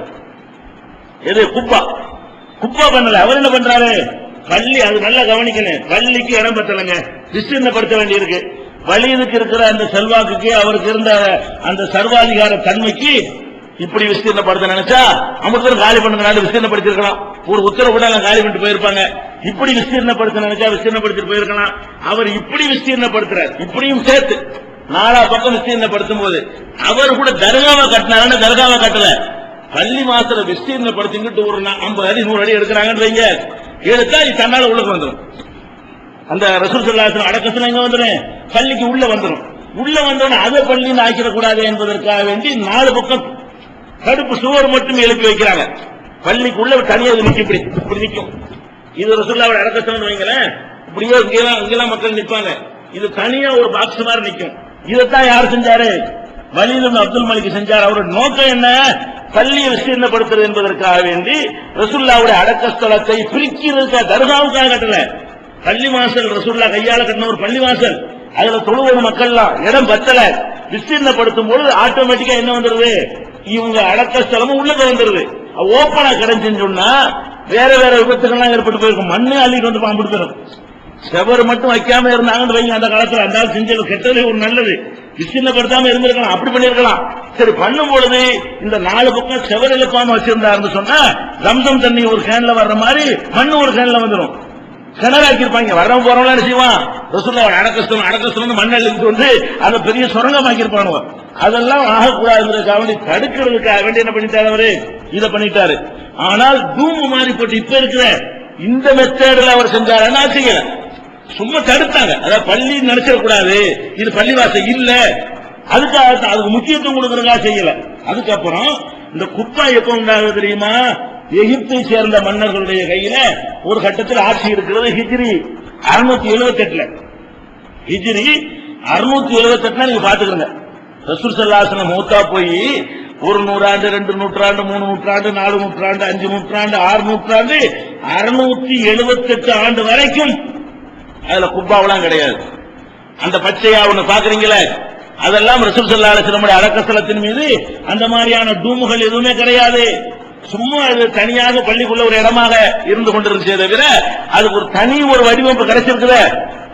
எது குப்பா பண்ணல. அவர் என்ன பண்றாரு? பள்ளி, அது நல்லா கவனிக்கணும், பள்ளிக்கு இடம் பத்தலைங்க, விஸ்தீர்ணப்படுத்த வேண்டி இருக்கு. வலீதுக்கு இருக்கிற அந்த செல்வாக்குக்கு, அவருக்கு இருந்த அந்த சர்வாதிகார தன்மைக்கு இப்படி விஸ்தீர்ணப்படுத்த நினைச்சா அமிர்தம் காலி பண்ணுங்க விஸ்தீர்ணப்படுத்திருக்கலாம். ஒரு உத்தரவு கூட காலி பண்ணிட்டு போயிருப்பாங்க. இப்படி விஸ்தீர்ணப்படுத்த நினைச்சா விஸ்தீர்ணப்படுத்திட்டு போயிருக்கலாம். அவர் இப்படி விஸ்தீர்ணப்படுத்துறார், இப்படியும் சேர்த்து நாலா பக்கம் விஸ்தீர்ணப்படுத்தும் போது அவர் கூட தர்காவை கட்டினாங்க. தர்காவை கட்டல, பள்ளி மாசத்துல விஸ்தீர்ணப்படுத்திக்கிட்டு ஒரு 50 அடி 100 அடி எடுக்கிறாங்கன்னு வைங்க, எடுத்தா தன்னால உள்ளுக்கு வந்துடும். அந்த ரசூல் ஸல்லல்லாஹு அலைஹி வஸல்லம் அடக்கத்துல எங்க வந்துடும்? பள்ளிக்கு உள்ள வந்துடும். உள்ள வந்தோடனே அதை பள்ளின்னு ஆக்கிடக்கூடாது என்பதற்காக வேண்டி 4 பக்கம் தடுப்பு சுவர் மட்டும் எழுப்பி வைக்கிறாங்க. பள்ளிக்கு உள்ள தனியாக நிற்கும், இப்படி நிற்கும். இது ரசூலுல்லாஹ்வோட அடக்கத்துல வைங்களேன், இப்படியோ இங்கெல்லாம் மக்கள் நிற்பாங்க. இது தனியா ஒரு பாக்ஸ் மாதிரி நிற்கும். இதைத்தான் யார் செஞ்சாரு? வலீத் இப்னு அப்துல் மலிக் செஞ்சார். அவரோட நோக்கம் என்ன? பள்ளியை விஸ்தீர்ணப்படுத்துறது என்பதற்காக வேண்டி ரசூலுல்லாஹ்வுடைய அடக்கஸ்தலத்தை பிரிக்கிறதுக்காக, தர்காவுக்காக கட்டல. பள்ளி வாசல் ரசூலுல்லாஹ் கையால கட்டின ஒரு பள்ளி வாசல், அதுல தொழுவது மக்கள்லாம் இடம் பத்தல. விஸ்தீர்ணப்படுத்தும் போது ஆட்டோமேட்டிக்கா என்ன வந்துருது? இவங்க அடக்கஸ்தலமும் உள்ளக வந்துருது. ஓப்பனா கிடைச்சுன்னு சொன்னா வேற வேற விபத்துக்கள்லாம் ஏற்பட்டு போயிருக்கும். மண்ணு அள்ளிட்டு வந்து பாம்பு போயிடும். செவர் மட்டும் வைக்காம இருந்தாங்கன்னு வைங்க, அந்த காலத்துல அந்த செஞ்சது கெட்டது ஒரு நல்லது. விஸ்தீர்ணப்படுத்தாம இருந்திருக்கலாம், அப்படி பண்ணிருக்கலாம். சரி, பண்ணும் பொழுது இந்த 4 பக்கம் செவர் எழுப்பாம வச்சிருந்தாருன்னு சொன்னா ரம்சம் தண்ணி ஒரு கேன்ல வர்ற மாதிரி மண்ணு ஒரு கேன்ல வந்துடும். கிணறாக்கி இருப்பாங்க. வரவங்க போறவங்க என்ன செய்வான்? ரசூலுல்லாஹ் அடக்கஸ்தலம் மண் அள்ளிட்டு வந்து அதை பெரிய சுரங்கமாக்கி இருப்பானுவ. அதெல்லாம் ஆகக்கூடாதுக்காக வேண்டி, தடுக்கிறதுக்காக வேண்டி என்ன பண்ணிட்டாரு? அவரு இதை பண்ணிட்டாரு. ஆனால் தூம்பு மாறி போட்டு இப்ப இருக்கிற இந்த மெத்தேடுல அவர் செஞ்சாருன்னா செய்யல, சும்மா தடுத்தாங்க. அதாவது பள்ளி நினைச்சிடக்கூடாது, இது பள்ளிவாசல் இல்ல, அதுக்காக அதுக்கு முக்கியத்துவம் கொடுக்கறதுக்காக செய்யல. அதுக்கப்புறம் இந்த குப்பா எப்ப உண்டாகுது தெரியுமா? எகிப்தை சேர்ந்த மன்னர்களுடைய கையில ஒரு கட்டத்தில் ஆட்சி இருக்கிறது. ஹிஜ்ரி 678. ஹிஜ்ரி 678 நீங்க பாத்துக்கங்க. ரசூல் ஸல்லல்லாஹு அலைஹி வஸல்லம் மூத்தா போய் ஒரு 100 ஆண்டு, 2 நூற்றாண்டு, 3 நூற்றாண்டு, 4 நூற்றாண்டு, 5 நூற்றாண்டு, 6 நூற்றாண்டு, 678 ஆண்டு வரைக்கும் அதுல குப்பாவெல்லாம் கிடையாது. அந்த பச்சையா ஒண்ணு பாக்குறீங்களே, அதெல்லாம் ரசூல் ஸல்லல்லாஹு அலைஹி வஸல்லம் அடக்கஸ்தலத்தின் மீது அந்த மாதிரியான டூமுகள் எதுவுமே கிடையாது. சும்மா அது தனியாக பள்ளிக்குள்ள ஒரு இடமாக இருந்து கொண்டிருந்தே தவிர அதுக்கு ஒரு தனி ஒரு வடிவமைப்பு கிடைச்சிருக்குத.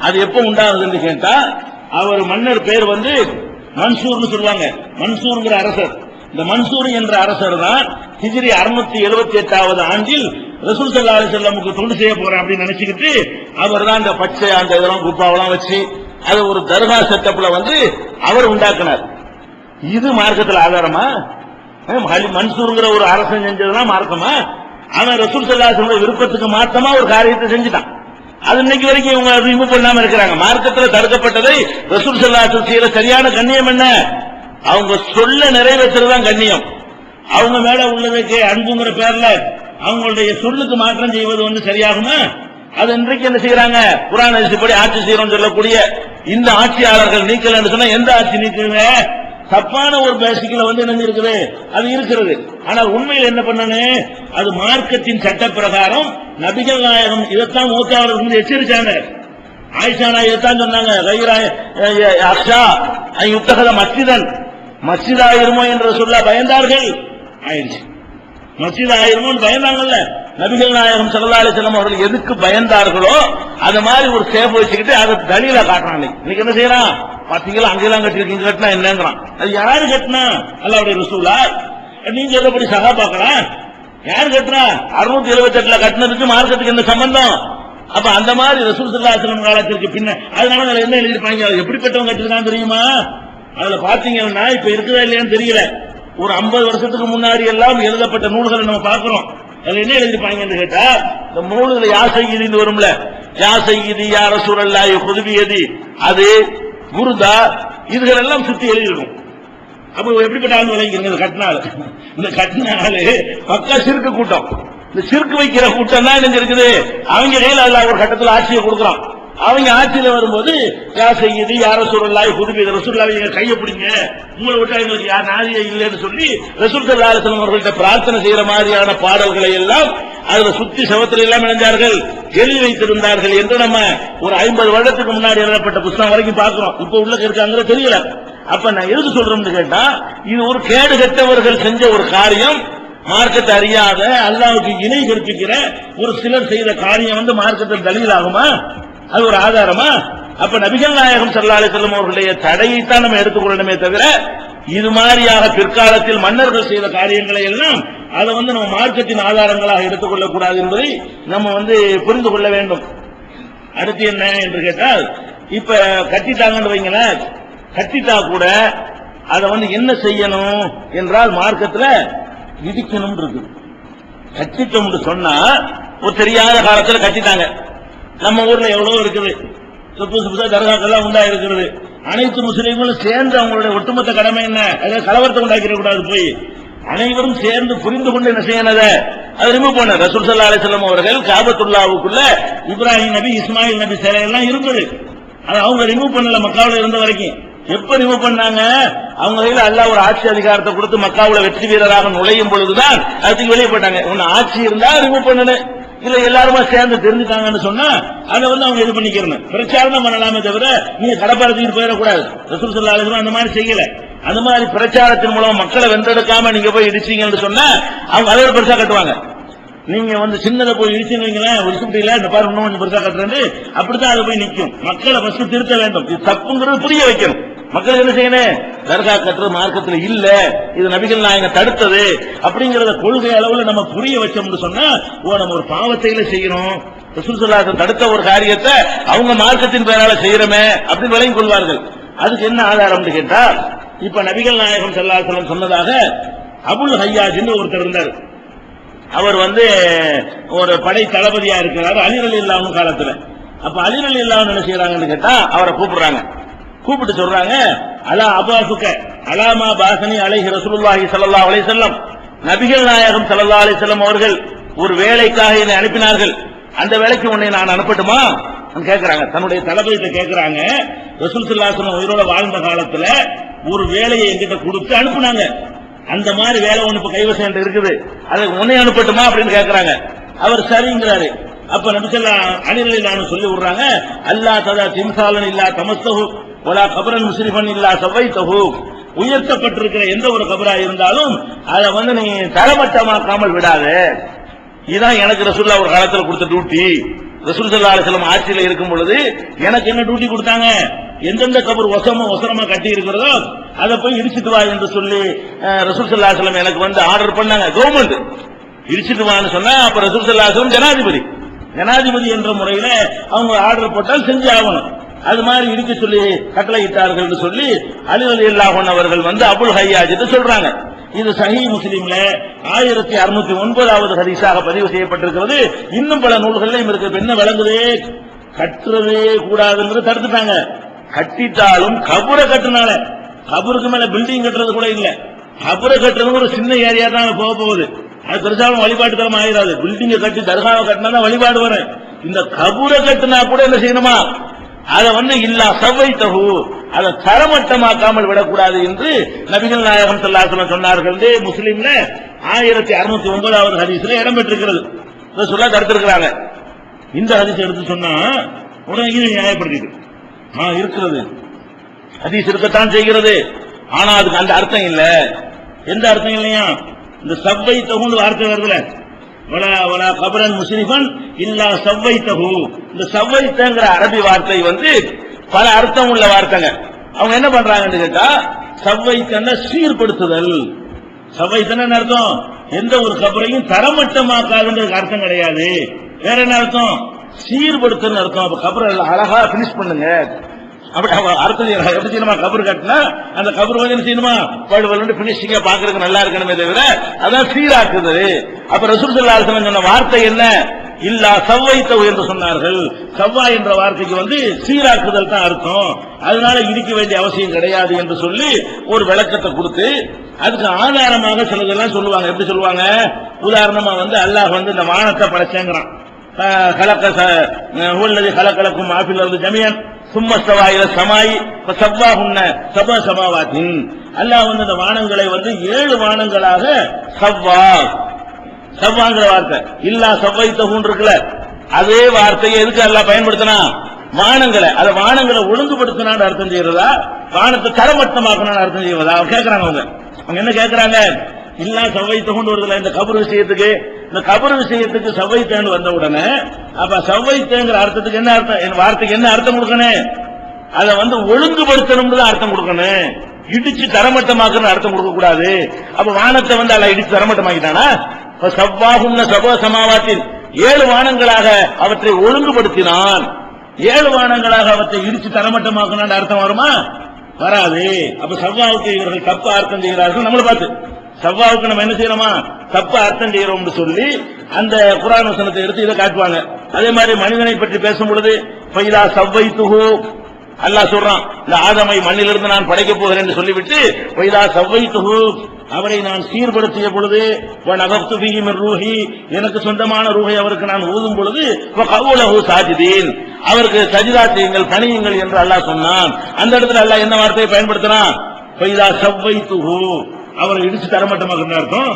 அது எப்ப உண்டாகுதுன்னு கேட்டா, அவர் மன்னர் பேர் வந்து மன்சூர்னு சொல்லுவாங்க. மன்சூர்ங்கிற அரசர், இந்த மன்சூர் என்ற அரசர் தான் ஹிஜ்ரி 678வது ஆண்டில் ரசூல் ஸல்லல்லாஹு அலைஹி வஸல்லமுக்கு தொண்டு செய்ய போறேன் அப்படின்னு நினைச்சுக்கிட்டு அவர் தான் இந்த பச்சை அந்த இதெல்லாம் குப்பாவெல்லாம் வச்சு அது ஒரு தர்கா செட்டப்ல வந்து அவர் உண்டாக்குனார். இது மார்க்கத்தில் ஆதாரமா? மன்சூர்ங்கிற ஒரு அரசன் செஞ்சதுதான் மார்க்கமா? அவன் ரசூல் ஸல்லல்லாஹு அலைஹி வஸல்லம் விருப்பத்துக்கு மாத்தமா ஒரு காரியத்தை செஞ்சுட்டான். அது இன்னைக்கு வரைக்கும் இவங்க ரிமூவ் பண்ணாம இருக்கிறாங்க. மார்க்கத்தில் தடுக்கப்பட்டதை ரசூல் ஸல்லல்லாஹு அலைஹி வஸல்லம் செய்யற சரியான கண்ணியம் என்ன? அவங்க சொல்ல நிறைவேற்றுறதுதான் கண்ணியம். அவங்க மேல உள்ளதுக்கு அன்புங்கிற பேர்ல அவங்களுடைய சொல்லுக்கு மாற்றம் செய்வது வந்து சரியாகுமா? அது இன்றைக்கு என்ன செய்யறாங்க? குர்ஆன் ஹதீஸ்படி ஆட்சி செய்யறோம் சொல்லக்கூடிய இந்த ஆட்சியாளர்கள் நீக்கலன்னு சொன்னா எந்த ஆட்சி நீக்குங்க? தப்பான ஒரு பேசிக்கல வந்து என்ன இருக்குது? அது இருக்கிறது. ஆனால் உண்மையில் என்ன பண்ணணும்? அது மார்க்கத்தின் சட்ட பிரகாரம் நபிகள் நாயகம் இதைத்தான் மூத்தாளர்கள் எச்சரிச்சாங்க. ஆயிஷா நாயகி இதைத்தான் சொன்னாங்க, மஸ்ஜித் ஆயிருமோ என்று சொல்ல பயந்தார்கள். ஆயிடுச்சு, மஸ்ஜித் ஆயிருமோன்னு பயந்தாங்கல்ல. நபிகள் நாயகம் ஸல்லல்லாஹு அலைஹி வஸல்லம் அவர்கள் எதுக்கு பயந்தார்களோ அது மாதிரி ஒரு சேஃப் வச்சுக்கிட்டு அதை தலீலா காட்டுறாங்க. இன்னைக்கு என்ன செய்யறான்? பாத்தீங்களா, அங்கெல்லாம் கட்டிருக்கீங்க, கட்டினா என்னங்கிறான். அது யாரு கட்டினா? அல்லாஹ்வுடைய ரசூலா? நீங்க சொல்லப்படி சஹாபாக்களா? யாரு கட்டினா? 678 கட்டினதுக்கு மார்க்கத்துக்கு என்ன சம்பந்தம்? அப்ப அந்த மாதிரி ரசூல் ஸல்லல்லாஹு அலைஹி வஸல்லம் காலத்திற்கு பின்ன அதனால என்ன எழுதிருப்பாங்க? எப்படிப்பட்டவங்க கட்டிருக்கான்னு தெரியுமா? அதுல பாத்தீங்கன்னா இப்ப இருக்குதா இல்லையான்னு தெரியல. ஒரு 50 வருஷத்துக்கு முன்னாடி எல்லாம் எழுதப்பட்ட நூல்களை நம்ம பார்க்கிறோம். அதுல என்ன எழுதிருப்பாங்கன்னு கேட்டா, இந்த நூல்களை யா சையீதின்னு வரும்ல, யா சையீதி யா ரசூலல்லாஹி குதுபியதி, அது குருதா, இதுகள் எல்லாம் சுத்தி எழுதிருக்கும். அப்ப எப்படிப்பட்ட ஆள் விளைவிக்கிறீங்க? இந்த கட்டினாலு பக்கா சிறுக்கு கூட்டம். இந்த சிறுக்கு வைக்கிற கூட்டம் தான் என்ன இருக்குது, அவங்க கையில் அல்ல ஒரு கட்டத்தில் ஆட்சியை கொடுக்குறான். அவங்க ஆட்சியில வரும்போது யார் செய்யுது, யார சூழலாய் புதுமை ரசூல்லாவை கையை பிடிங்க, உங்களை விட்டா எங்களுக்கு யார் நாதியே இல்லைன்னு சொல்லி ரசூல் ஸல்லல்லாஹு அலைஹி வஸல்லம் அவர்கள்ட்ட பிரார்த்தனை செய்யற மாதிரியான பாடல்களை எல்லாம் அதுல சுத்தி சவத்தில் எல்லாம் இணைஞ்சார்கள், எழுதி வைத்திருந்தார்கள் என்று நம்ம ஒரு 50 வருடத்துக்கு முன்னாடி எழுதப்பட்ட புத்தகம் வரைக்கும் பார்க்கிறோம். இப்ப உள்ள இருக்காங்க தெரியல. அப்ப நான் எதுக்கு சொல்றோம்னு கேட்டா, இது ஒரு கேடு கெட்டவர்கள் செஞ்ச ஒரு காரியம். மார்க்கத்தை அறியாத அல்லாஹ்வுக்கு இணை கற்பிக்கிற ஒரு சிலர் செய்த காரியம் மார்க்கத்தில் தலீல் ஆகுமா? அது ஒரு ஆதாரமா? அப்ப நபிகள் நாயகம் ஸல்லல்லாஹு அலைஹி வஸல்லம் அவர்களுடைய தடையைத்தான் நம்ம எடுத்துக்கொள்ளணுமே தவிர, இது மாதிரியாக பிற்காலத்தில் மன்னர்கள் செய்த காரியங்களை எல்லாம் அதை நம்ம மார்க்கத்தின் ஆதாரங்களாக எடுத்துக்கொள்ளக் கூடாது என்பதை நம்ம புரிந்து கொள்ள வேண்டும். அடுத்து என்ன என்று கேட்டால், இப்ப கட்டிட்டாங்கன்னு வைங்களேன், கட்டிட்டா கூட அதை என்ன செய்யணும் என்றால் மார்க்கத்தில் இடிக்கணும் இருக்கு. கட்டிட்டோம் சொன்னா ஒரு தெரியாத காலத்தில் கட்டிட்டாங்க. நம்ம ஊர்ல எவ்வளவு இருக்குது, புதுசு புதுசா தர்காக்கெல்லாம் உண்டா இருக்கிறது. அனைத்து முஸ்லீம்களும் சேர்ந்து அவங்களுடைய ஒட்டுமொத்த கடமை என்ன, அதை கலவரத்தை உண்டாக்கிட கூடாது. போய் அனைவரும் சேர்ந்து புரிந்து கொண்டு என்ன செய்யணும், அதை ரிமூவ் பண்ண. ரசூல் ஸல்லல்லாஹு அலைஹி வஸல்லம் அவர்கள் காபத்துல்லாவுக்குள்ள இப்ராஹிம் நபி இஸ்மாயில் நபி சிலை எல்லாம் இருந்தது. அதை அவங்க ரிமூவ் பண்ணல மக்காவுல இருந்த வரைக்கும். எப்ப ரிமூவ் பண்ணாங்க, அவங்க கையில அல்லாஹ் ஒரு ஆட்சி அதிகாரத்தை கொடுத்து மக்காவுல வெற்றி வீரராக நுழையும் பொழுதுதான் அதுக்கு வெளியே போட்டாங்க. ஒன்னு ஆட்சி இருந்தா ரிமூவ் பண்ணணும், இல்ல எல்லாருமா சேர்ந்து தெரிஞ்சுட்டாங்கன்னு சொன்னா அதை அவங்க இது பண்ணிக்கிறேன், பிரச்சாரம் பண்ணலாமே தவிர நீங்க கடப்பாரத்துக்கு போயிடக்கூடாது. ரசூல் ஸல்லல்லாஹு அலைஹி வஸல்லம் அந்த மாதிரி செய்யல. அந்த மாதிரி பிரச்சாரத்தின் மூலம் மக்களை வென்றெடுக்காம நீங்க போய் இடிச்சீங்கன்னு சொன்னா அவங்க அதை பெருசா கட்டுவாங்க. நீங்க சின்னதை போய் இடிச்சுங்களா, முடியல இந்த பாரு இன்னும் கொஞ்சம் பெருசா கட்டுறது, அப்படித்தான் அதை போய் நிற்கும். மக்களை ஃபர்ஸ்ட் திருத்த வேண்டும், இது தப்புங்கிறது புரிய வைக்கணும். மக்கள் என்ன செய்யணும், தர்கா கட்டுறது மார்க்கத்தில் இல்ல, இது நபிகள் நாயகம் தடுத்தது அப்படிங்கறத கொள்கை அளவுல நம்ம புரிய வச்சோம்னு சொன்னா, நம்ம ஒரு பாவத்தையில செய்யணும், ரசூல் ஸல்லல்லாஹு அலைஹி வஸல்லம் தடுத்த ஒரு காரியத்தை அவங்க மார்க்கத்தின் பெயரால செய்யறமே அப்படின்னு விளங்கிக் கொள்வார்கள். அதுக்கு என்ன ஆதாரம்னு கேட்டா, இப்ப நபிகள் நாயகம் ஸல்லல்லாஹு அலைஹி வஸல்லம் சொன்னதாக அபுல் ஹய்யாஜ்னு ஒருத்தர் இருந்தார். அவர் ஒரு படை தளபதியா இருக்கிறார் அலி ரலியல்லாஹு அன்ஹு காலத்துல. அப்ப அலி ரலியல்லாஹு அன்ஹு என்ன செய்யறாங்கன்னு கேட்டா, அவரை கூப்பிடுறாங்க. கூப்பிட்டு சொல்றாங்க, அலா அபாசுக அலாமா பாசனி அலைஹி ரசூலுல்லாஹி ஸல்லல்லாஹு அலைஹி வஸல்லம், நபிகள் நாயகம் ஸல்லல்லாஹு அலைஹி வஸல்லம் அவர்கள் ஒரு வேலைக்காக என்னை அனுப்பினார்கள், அந்த வேலைக்கு உன்னை நான் அனுப்பட்டுமா கேட்கிறாங்க. தன்னுடைய தளபதியிட்ட கேட்கிறாங்க. ரசூல் ஸல்லல்லாஹு அலைஹி வஸல்லம் உயிரோட வாழ்ந்த காலத்துல ஒரு வேலையை என்கிட்ட கொடுத்து அனுப்புனாங்க, அந்த மாதிரி வேலை ஒண்ணு இப்ப கைவசம் இருக்குது, அதை உன்னை அனுப்பட்டுமா அப்படின்னு கேட்கிறாங்க. அவர் சரிங்கிறாரு. அப்ப நபி ஸல்லல்லாஹு அலைஹி வஸல்லம் சொல்லி விடுறாங்க, அல்லாஹ் ததா திம்சாலன் இல்லா தமஸ்தஹு வலா கபரன் முஸ்ரிஃபன் இல்லா சவைத்தஹு, உயர்த்தப்பட்டிருக்கிற எந்த ஒரு கபரா இருந்தாலும் அதை நீ தரமட்டமாக்காமல் விடாதே. இதுதான் எனக்கு ரசூலுல்லாஹ் ஒரு காலத்துல கொடுத்த டியூட்டி. ரசூல் ஸல்லல்லாஹு அலைஹி வஸல்லம் ஆட்சியில இருக்கும் பொழுது எனக்கு என்ன டியூட்டி கொடுத்தாங்க, எந்தெந்த கபர் ஒசரமா கட்டி இருக்கிறதோ அதை போய் இடிச்சிட்டு வா என்று சொல்லி ரசூல் ஸல்லல்லாஹு அலைஹி வஸல்லம் எனக்கு ஆர்டர் பண்ணாங்க. கவர்மெண்ட் இடிச்சிட்டு வான்னு சொன்னா, அப்ப ரசூல் ஸல்லல்லாஹு அலைஹி வஸல்லம் ஜனாதிபதி என்ற முறையில அவங்க ஆர்டர் போட்டால் செஞ்சு ஆகணும். அது மாதிரி இடிக்க சொல்லி கட்டளை இட்டார்கள் சொல்லி அலி ரலியல்லாஹு அன்ஹு அவர்கள் அபுல் ஹய்யாஜ் சொல்றாங்க. இது சஹீஹ் முஸ்லிம்ல 1609வது ஹதீஸாக பதிவு செய்யப்பட்டிருக்கிறது. இன்னும் பல நூல்களிலும் இருக்கு. என்ன விளங்குது, கட்டுறதே கூடாதுங்கிறது தடுத்துட்டாங்க. கட்டிட்டாலும் கபரை கட்டினால, கபருக்கு மேல பில்டிங் கட்டுறது கூட இல்ல, கபரை கட்டுறது ஒரு சின்ன ஏரியா தான் போக போகுது, அது பெருசாலும் வழிபாட்டு தரம் ஆயிராது. பில்டிங்கை கட்டி தர்காவை கட்டினா தான் வழிபாடு வரும். இந்த கபரை கட்டினா கூட என்ன செய்யணுமா, அதை இல்லா சவைத்தஹு, அதை தரமட்டமாக்காமல் விடக்கூடாது என்று நபிகள் நாயகம் ஸல்லல்லாஹு அலைஹி வஸல்லம் சொன்னார்கள். முஸ்லிம்ல 1609வது ஹதீஸ்ல இடம்பெற்றிருக்கிறது. ரசூலுல்லாஹ் தடுத்திருக்கிறாங்க. இந்த ஹதீஸ் எடுத்து சொன்னா உடனே இது நியாயப்படுத்திட்டு இருக்கிறது, ஹதீஸ் இருக்கத்தான் செய்கிறது, ஆனா அதுக்கு அந்த அர்த்தம் இல்ல. எந்த அர்த்தம் இல்லையா, இந்த சவைத்தஹுன்னு வார்த்தை வருதுல, வலா கபரன் முஸ்ரிஃபன் இல்லா சவைத்தஹு, இந்த சவைத்தங்கிற அரபி வார்த்தை பல அர்த்தம் உள்ள வார்த்தைங்க. அவங்க என்ன பண்றாங்கன்னு கேட்டா, சவைத்தன சீர்படுத்துதல். சவைத்தன அர்த்தம் எந்த ஒரு கபரையும் தரமட்டமாக்காதுன்றது அர்த்தம் கிடையாது. வேற என்ன அர்த்தம், சீர்படுத்துன்னு அர்த்தம். அப்ப கபரை அழகா பினிஷ் பண்ணுங்க அப்படி அர்த்தம். எப்படி செய்யணுமா, கபர் கட்டினா அந்த கபர் என்ன செய்யணுமா, பழுவல் பினிஷிங்கா பாக்குறதுக்கு நல்லா இருக்கணுமே தவிர அதான் சீராக்குது. அப்ப ரசூல் ஸல்லல்லாஹு அலைஹி வஸல்லம் சொன்ன வார்த்தை என்ன, இல்லா சவ்வைத்தவு என்று சொன்னார்கள். சவ்வா என்ற வார்த்தைக்கு சீராக்குதல் தான் அர்த்தம், அதனால இடிக்க வேண்டிய அவசியம் கிடையாது என்று சொல்லி ஒரு விளக்கத்தை கொடுத்து அதுக்கு ஆதாரமாக சிலதெல்லாம் சொல்லுவாங்க. எப்படி சொல்லுவாங்க? உதாரணமா அல்லாஹ் இந்த வானத்தை படைச்சேங்கிறான். கலக்கலக்கும் ஆஃபில் ஜமியன் சும்மஸ்தவா இல சமாயி சவ்வாஹுன்ன சப சமாவாத்தின். அல்லாஹ் இந்த வானங்களை 7 வானங்களாக சவ்வாங்கிற வார்த்தை இல்லா சவ்வைத்தகுன் இருக்குல்ல, அதே வார்த்தையை எதுக்கு அல்லாஹ் பயன்படுத்தினா? வானங்களை ஒழுங்குபடுத்தினான்னு அர்த்தம் செய்யறதா, வானத்தை தரமட்டமாக்கணும்னு அர்த்தம் செய்வதா கேட்கறாங்க. அவங்க என்ன கேட்கறாங்க? இல்லா சவ்வைத்தகுன் வருதுல இந்த கபர் விஷயத்துக்கு, இந்த கபர் விஷயத்துக்கு சவ்வைத்தேன்னு வந்த உடனே அப்ப சவ்வைத்தேங்கிற அர்த்தத்துக்கு என்ன அர்த்தம், வார்த்தைக்கு என்ன அர்த்தம் கொடுக்கணும்? அதை ஒழுங்குபடுத்தணும்னு தான் அர்த்தம் கொடுக்கணும். இடிச்சு தரமட்டமாக்குன்னு அர்த்தம் கொடுக்க கூடாது. அப்ப வானத்தை அல்ல இடிச்சு தரமட்டமாக்கிட்டானா? சவ்வாஹுன்ன சப சமாவாத்தின் 7 வானங்களாக அவற்றை ஒழுங்குபடுத்தினான். 7 வானங்களாக அவற்றை இடிச்சு தரமட்டமாக்கணும்னு அர்த்தம் வருமா? வராது. அப்ப சவ்வாவுக்கு இவர்கள் தப்ப அர்த்தம் செய்கிறார்கள். நம்மளை பார்த்து சவ்வாவுக்கு நம்ம என்ன செய்யறோமா? தப்ப அர்த்தம் செய்யறோம் சொல்லி அந்த குர்ஆன் வசனத்தை எடுத்து இதை காட்டுவாங்க. அதே மாதிரி மனிதனை பற்றி பேசும் பொழுது ஃபைதா சவ்வைத்துஹு அல்லாஹ் சொல்றான், இந்த ஆதமை மண்ணிலிருந்து நான் படைக்க போகிறேன் என்று சொல்லிவிட்டு ஃபைதா சவ்வைத்துஹு அவரை நான் சீர்படுத்திய பொழுது வநஃபக்து ஃபீஹி மின் ரூஹி எனக்கு சொந்தமான ரூஹை அவருக்கு நான் ஊதும் பொழுது வகவுலஹு சாஜிதீன் அவருக்கு சஜிதா செய்யுங்கள் பணியுங்கள் என்று அல்லாஹ் சொன்னான். அந்த இடத்துல அல்லாஹ் என்ன வார்த்தையை பயன்படுத்தினான்? ஃபைதா சவ்வைத்துஹு அவரை இடிச்சு தரமட்டமாக்குற அர்த்தம்.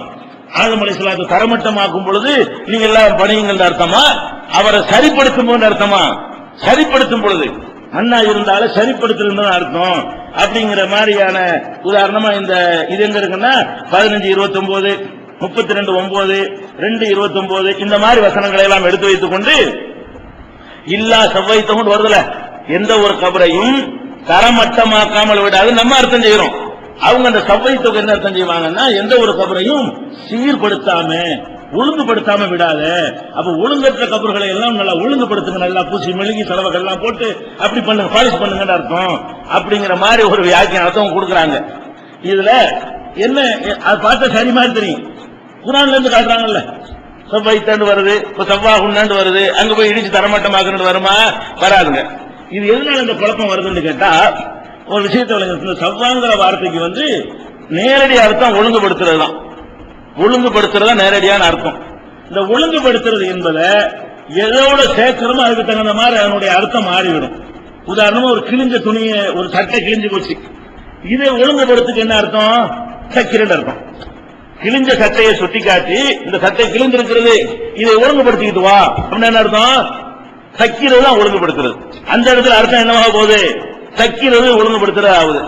ஆதம் அலைஹிஸ்ஸலாத்தை தரமட்டமாக்கும் பொழுது நீங்க எல்லாம் பணியுங்கள் அர்த்தமா? அவரை சரிப்படுத்தும் போது அர்த்தமா? சரிப்படுத்தும் பொழுது மண்ணா இருந்தாலும் சரிப்படுத்துறது அர்த்தம். அப்படிங்கிற மாதிரியான உதாரணமா இது எங்க இருக்குன்னா 15:29, 32:9, 2:29 இந்த மாதிரி வசனங்களை எல்லாம் எடுத்து வைத்துக் கொண்டு இல்லா சவ்வைத்தகுன் வருதுல, எந்த ஒரு கபரையும் தரமட்டமாக்காமல் விடாது நம்ம அர்த்தம் செய்யறோம். அவங்க அந்த சவ்வைத்தகு என்ன அர்த்தம் செய்வாங்கன்னா, எந்த ஒரு கபரையும் சீர்படுத்தாம ஒழுங்குபடுத்தாம விடாத. அப்ப ஒழுங்கற்ற கபர்களை எல்லாம் நல்லா ஒழுங்குபடுத்துங்க, நல்லா பூசி மெழுகி செலவுகள் எல்லாம் போட்டு அப்படி பண்ணுங்க, பாலிஷ் பண்ணுங்க அர்த்தம். அப்படிங்கிற மாதிரி ஒரு வியாக்கியானத்தை கொடுக்குறாங்க. இதுல என்ன அது பார்த்தா சரி மாதிரி தெரியும். குர்ஆன்ல இருந்து காட்டுறாங்கல்ல, சவ்வைத்தாண்டு வருது, இப்ப சவ்வாஹுன்னாண்டு வருது, அங்க போய் இடிச்சு தரமட்டமாக்குன்னு வருமா? வராதுங்க. இது எதனால இந்த குழப்பம் வருதுன்னு கேட்டா, ஒரு விஷயத்தை சவ்வாங்கிற வார்த்தைக்கு நேரடி அர்த்தம் ஒழுங்குபடுத்துறது தான். ஒழுங்குபடுத்துறதா நேரடியான அர்த்தம். இந்த ஒழுங்குபடுத்துறது என்பதை எதோட சேர்க்கிறோமோ அதுக்கு தகுந்த மாதிரி அதனுடைய அர்த்தம் மாறிவிடும். உதாரணமா ஒரு கிழிஞ்ச துணியை, ஒரு சட்டை கிழிஞ்சு போச்சு, இதை ஒழுங்குபடுத்துக்கு என்ன அர்த்தம்? சக்கிரன் அர்த்தம். கிழிஞ்ச சட்டையை சுட்டி காட்டி இந்த சட்டை கிழிஞ்சிருக்கிறது, இதை ஒழுங்குபடுத்திக்கிட்டு வா அப்படின்னு என்ன அர்த்தம்? சக்கிறது தான் ஒழுங்குபடுத்துறது. அந்த இடத்துல அர்த்தம் என்னவா போகுது? சக்கிறது ஒழுங்குபடுத்துறது ஆகுது.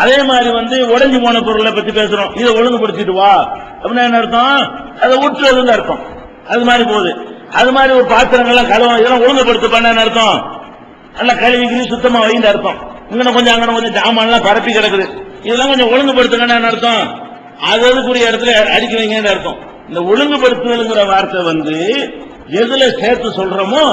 அதே மாதிரி உடைஞ்சு போன பொருளை பத்தி பேசுறோம், இதை ஒழுங்குபடுத்திட்டு வா அப்படின்னா என்ன அர்த்தம்? அதை ஊற்றுறதுன்னு அர்த்தம். அது மாதிரி போகுது. அது மாதிரி ஒரு பாத்திரங்கள்லாம் கழுவ இதெல்லாம் ஒழுங்குபடுத்த பண்ண அர்த்தம், நல்லா கழுவிக்கிட்டு சுத்தமா வைந்த அர்த்தம். இங்க கொஞ்சம் அங்கே கொஞ்சம் ஜாமான்லாம் பரப்பி கிடக்குது, இதெல்லாம் கொஞ்சம் ஒழுங்குபடுத்துங்கன்னு அர்த்தம். அதுக்குரிய இடத்துல அடிக்க வைங்கன்னு அர்த்தம். இந்த ஒழுங்குபடுத்துதல்ங்கிற வார்த்தை எதுல சேர்த்து சொல்றோமோ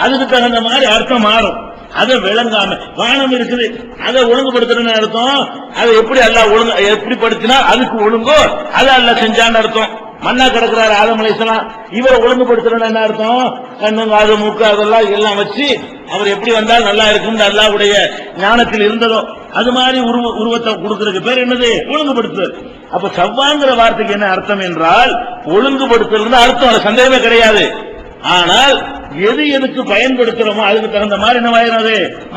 அதுக்கு தகுந்த மாதிரி அர்த்தம் மாறும். அதை விளங்காம வானம் இருக்குது, அதை ஒழுங்குபடுத்துறன்னு அர்த்தம். அதை எப்படி அல்லாஹ் எப்படி படுத்தினா அதுக்கு ஒழுங்கோ அதை அல்லாஹ் செஞ்சான்னு அர்த்தம். மண்ணா கிடக்கிறார் ஆதம் அலைஹிஸ்ஸலாம், இவரை ஒழுங்குபடுத்துறன்னு என்ன அர்த்தம்? கண்ணு காது மூக்கு அதெல்லாம் எல்லாம் வச்சு அவர் எப்படி வந்தால் நல்லா இருக்கும் அல்லாஹ்வுடைய ஞானத்தில் இருந்ததோ அது மாதிரி உருவத்தை கொடுக்கறதுக்கு பேர் என்னது? ஒழுங்குபடுத்துதல். அப்ப சவ்வாங்கிற வார்த்தைக்கு என்ன அர்த்தம் என்றால் ஒழுங்குபடுத்துதல் அர்த்தம், சந்தேகமே கிடையாது. ஆனால் எது எதுக்கு பயன்படுத்துறோமோ அதுக்கு தகுந்த மாதிரி என்ன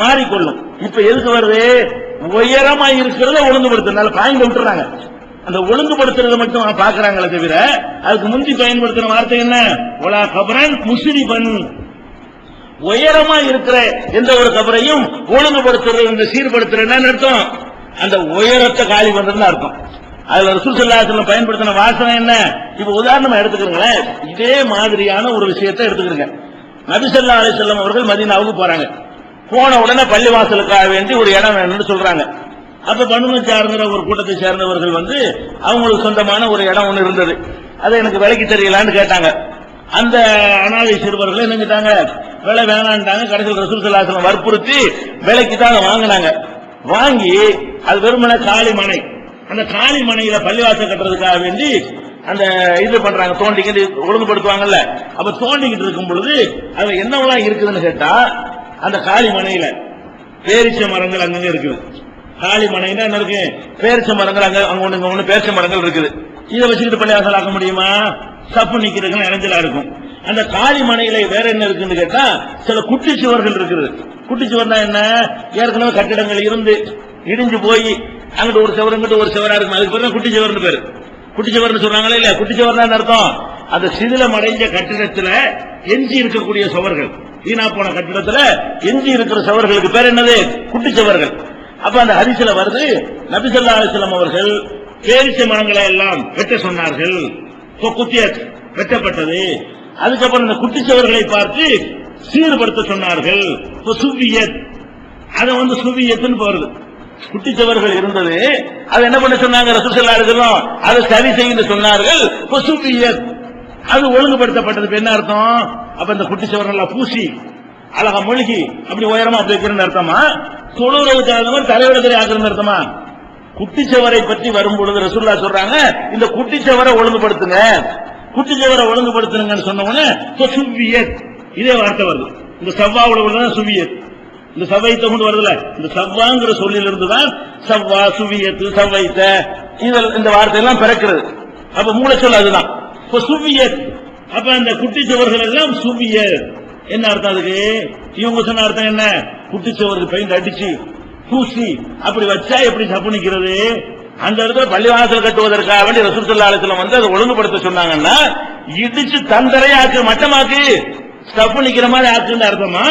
மாறிக்கொள்ளும். இப்ப எதுக்கு வருது? உயரமா இருக்கிறத ஒழுங்குபடுத்துறதுனால பாயிண்ட் விட்டுறாங்க. அந்த ஒழுங்குபடுத்துறத மட்டும் பாக்குறாங்களே தவிர அதுக்கு முந்தி பயன்படுத்துற வார்த்தை என்ன? ஒலா கபரன் முஸ்ரிபன், உயரமா இருக்கிற எந்த ஒரு கபரையும் ஒழுங்குபடுத்துறது, இந்த சீர்படுத்துறதுன்னு அர்த்தம். அந்த உயரத்தை காலி பண்றதுன்னு அர்த்தம். அதுல ரசூல் ஸல்லல்லாஹு அலைஹி வஸல்லம் பயன்படுத்தின வாசனை என்ன? இப்ப உதாரணமா எடுத்துக்கிறீங்களேன், இதே மாதிரியான ஒரு விஷயத்தை எடுத்துக்கிறீங்க. நபி ஸல்லல்லாஹு அலைஹி வஸல்லம் அவர்கள் மதீனாவுக்கு போறாங்க. போன உடனே பள்ளிவாசலுக்காக வேண்டி ஒரு இடம் வேணும்னு சொல்றாங்க. அப்ப பனு சார்ந்த ஒரு கூட்டத்தை சேர்ந்தவர்கள் அவங்களுக்கு சொந்தமான ஒரு இடம் ஒண்ணு இருந்தது, அதை எனக்கு விலைக்கு தெரியலான்னு கேட்டாங்க. அந்த அனாதை சிறுவர்கள் என்ன கேட்டாங்க? விலை வேணான்ட்டாங்க. கடைசியில் ரசூல் ஸல்லல்லாஹு அலைஹி வஸல்லம் வற்புறுத்தி விலைக்கு தான் வாங்கினாங்க. வாங்கி அது வெறுமனே காலி மனை, அந்த காலி மனையில பள்ளிவாசல் கட்டுறதுக்காக வேண்டி அந்த இது பண்றாங்க, தோண்டிக்கிட்டு ஒழுங்குபடுத்துவாங்கல்ல. அப்ப தோண்டிக்கிட்டு இருக்கும் பொழுது அது என்னவெல்லாம் இருக்குதுன்னு கேட்டா, அந்த காலி மனையில பேரிச்ச மரங்கள் அங்கங்க இருக்குது. காலி மனைனா என்ன இருக்கு? பேரிச்ச மரங்கள் அங்க ஒண்ணு பேரிச்ச மரங்கள் இருக்குது. இதை வச்சுக்கிட்டு பள்ளிவாசல் ஆக்க முடியுமா? சப்பு நிக்கிறதுக்கு இடைஞ்சலா இருக்கும். அந்த காலி மனையில வேற என்ன இருக்குன்னு கேட்டா, சில குட்டி சுவர்கள் இருக்குது. குட்டி சுவர்னா என்ன? ஏற்கனவே கட்டிடங்கள் இருந்து இடிஞ்சு போய் அங்கிட்டு ஒரு சுவர் இங்கிட்டு ஒரு சுவரா இருக்கும். அதுக்கு பேர் குட்டி சுவர்னு பேரு. குட்டி சுவர்னு சொல்றாங்களே இல்ல, குட்டி சுவர்னா அர்த்தம் அந்த சிதிலம் அடைஞ்ச கட்டிடத்துல எஞ்சி இருக்கக்கூடிய சுவர்கள், வீணா போன கட்டிடத்துல எஞ்சி இருக்கிற சுவர்களுக்கு பேர் என்னது? குட்டி சுவர்கள். அப்ப அந்த ஹதீஸ்ல வருது, நபி ஸல்லல்லாஹு அலைஹி வஸல்லம் அவர்கள் பேரிச்ச மரங்களை எல்லாம் வெட்ட சொன்னார்கள். வெட்டப்பட்டது. அதுக்கப்புறம் இந்த குட்டி சுவர்களை பார்த்து சீர்படுத்த சொன்னார்கள். அதை சுவியத்துன்னு போறது. குட்டி சுவர்கள் இருந்தது, அது என்ன பண்ண சொன்னாங்க ரசூல் ஸல்லல்லாஹு அலைஹி வஸல்லம்? அதை சரி செய்து சொன்னார்கள். அது ஒழுங்குபடுத்தப்பட்டது. என்ன அர்த்தம்? அப்ப இந்த குட்டி சுவர்கள் பூசி அழகா மொழிகி அப்படி உயரமா அப்படி வைக்கிறன்னு அர்த்தமா? தொழுகிறதுக்காக தலைவரத்தை ஆக்குறது அர்த்தமா? குட்டிச்சவரை பற்றி வரும்பொழுது ரசூலுல்லாஹ் சொல்றாங்க, இந்த குட்டிச்சவரை ஒழுங்குபடுத்துங்க, குட்டிச்சவரை ஒழுங்குபடுத்துங்கன்னு சொன்ன உடனே சுவியத் இதே வார்த்தை வருது. இந்த சவ்வாவுல உள்ளதான் சுவியத். இந்த சவ்வைத்த கொண்டு வருதுல, இந்த சவ்வாங்கிற சொல்லிலிருந்து தான் சவ்வா, சுவியத்து, சவ்வைத்த இந்த வார்த்தை எல்லாம் பிறக்கிறது. அப்ப மூலச்சொல் அதுதான் சுவியத். அப்ப அந்த குட்டிச்சவர்கள் எல்லாம் சுவியத். என்ன அர்த்தம் அதுக்கு? இவங்க சொன்ன அர்த்தம் என்ன? குட்டிச்சவருக்கு பெயிண்ட் அடிச்சு பூசி அப்படி வச்சா எப்படி சப்பு நிக்கிறது? அந்த இடத்துல பள்ளிவாசல் கட்டுவதற்காக வேண்டி ரசூல் ஸல்லல்லாஹு அலைஹி வஸல்லம் அதை ஒழுங்குபடுத்த சொன்னாங்கன்னா, இடிச்சு தந்தரையாக்கு மட்டமாக்கு சப்பு நிக்கிற மாதிரி ஆக்குன்னு அர்த்தமா?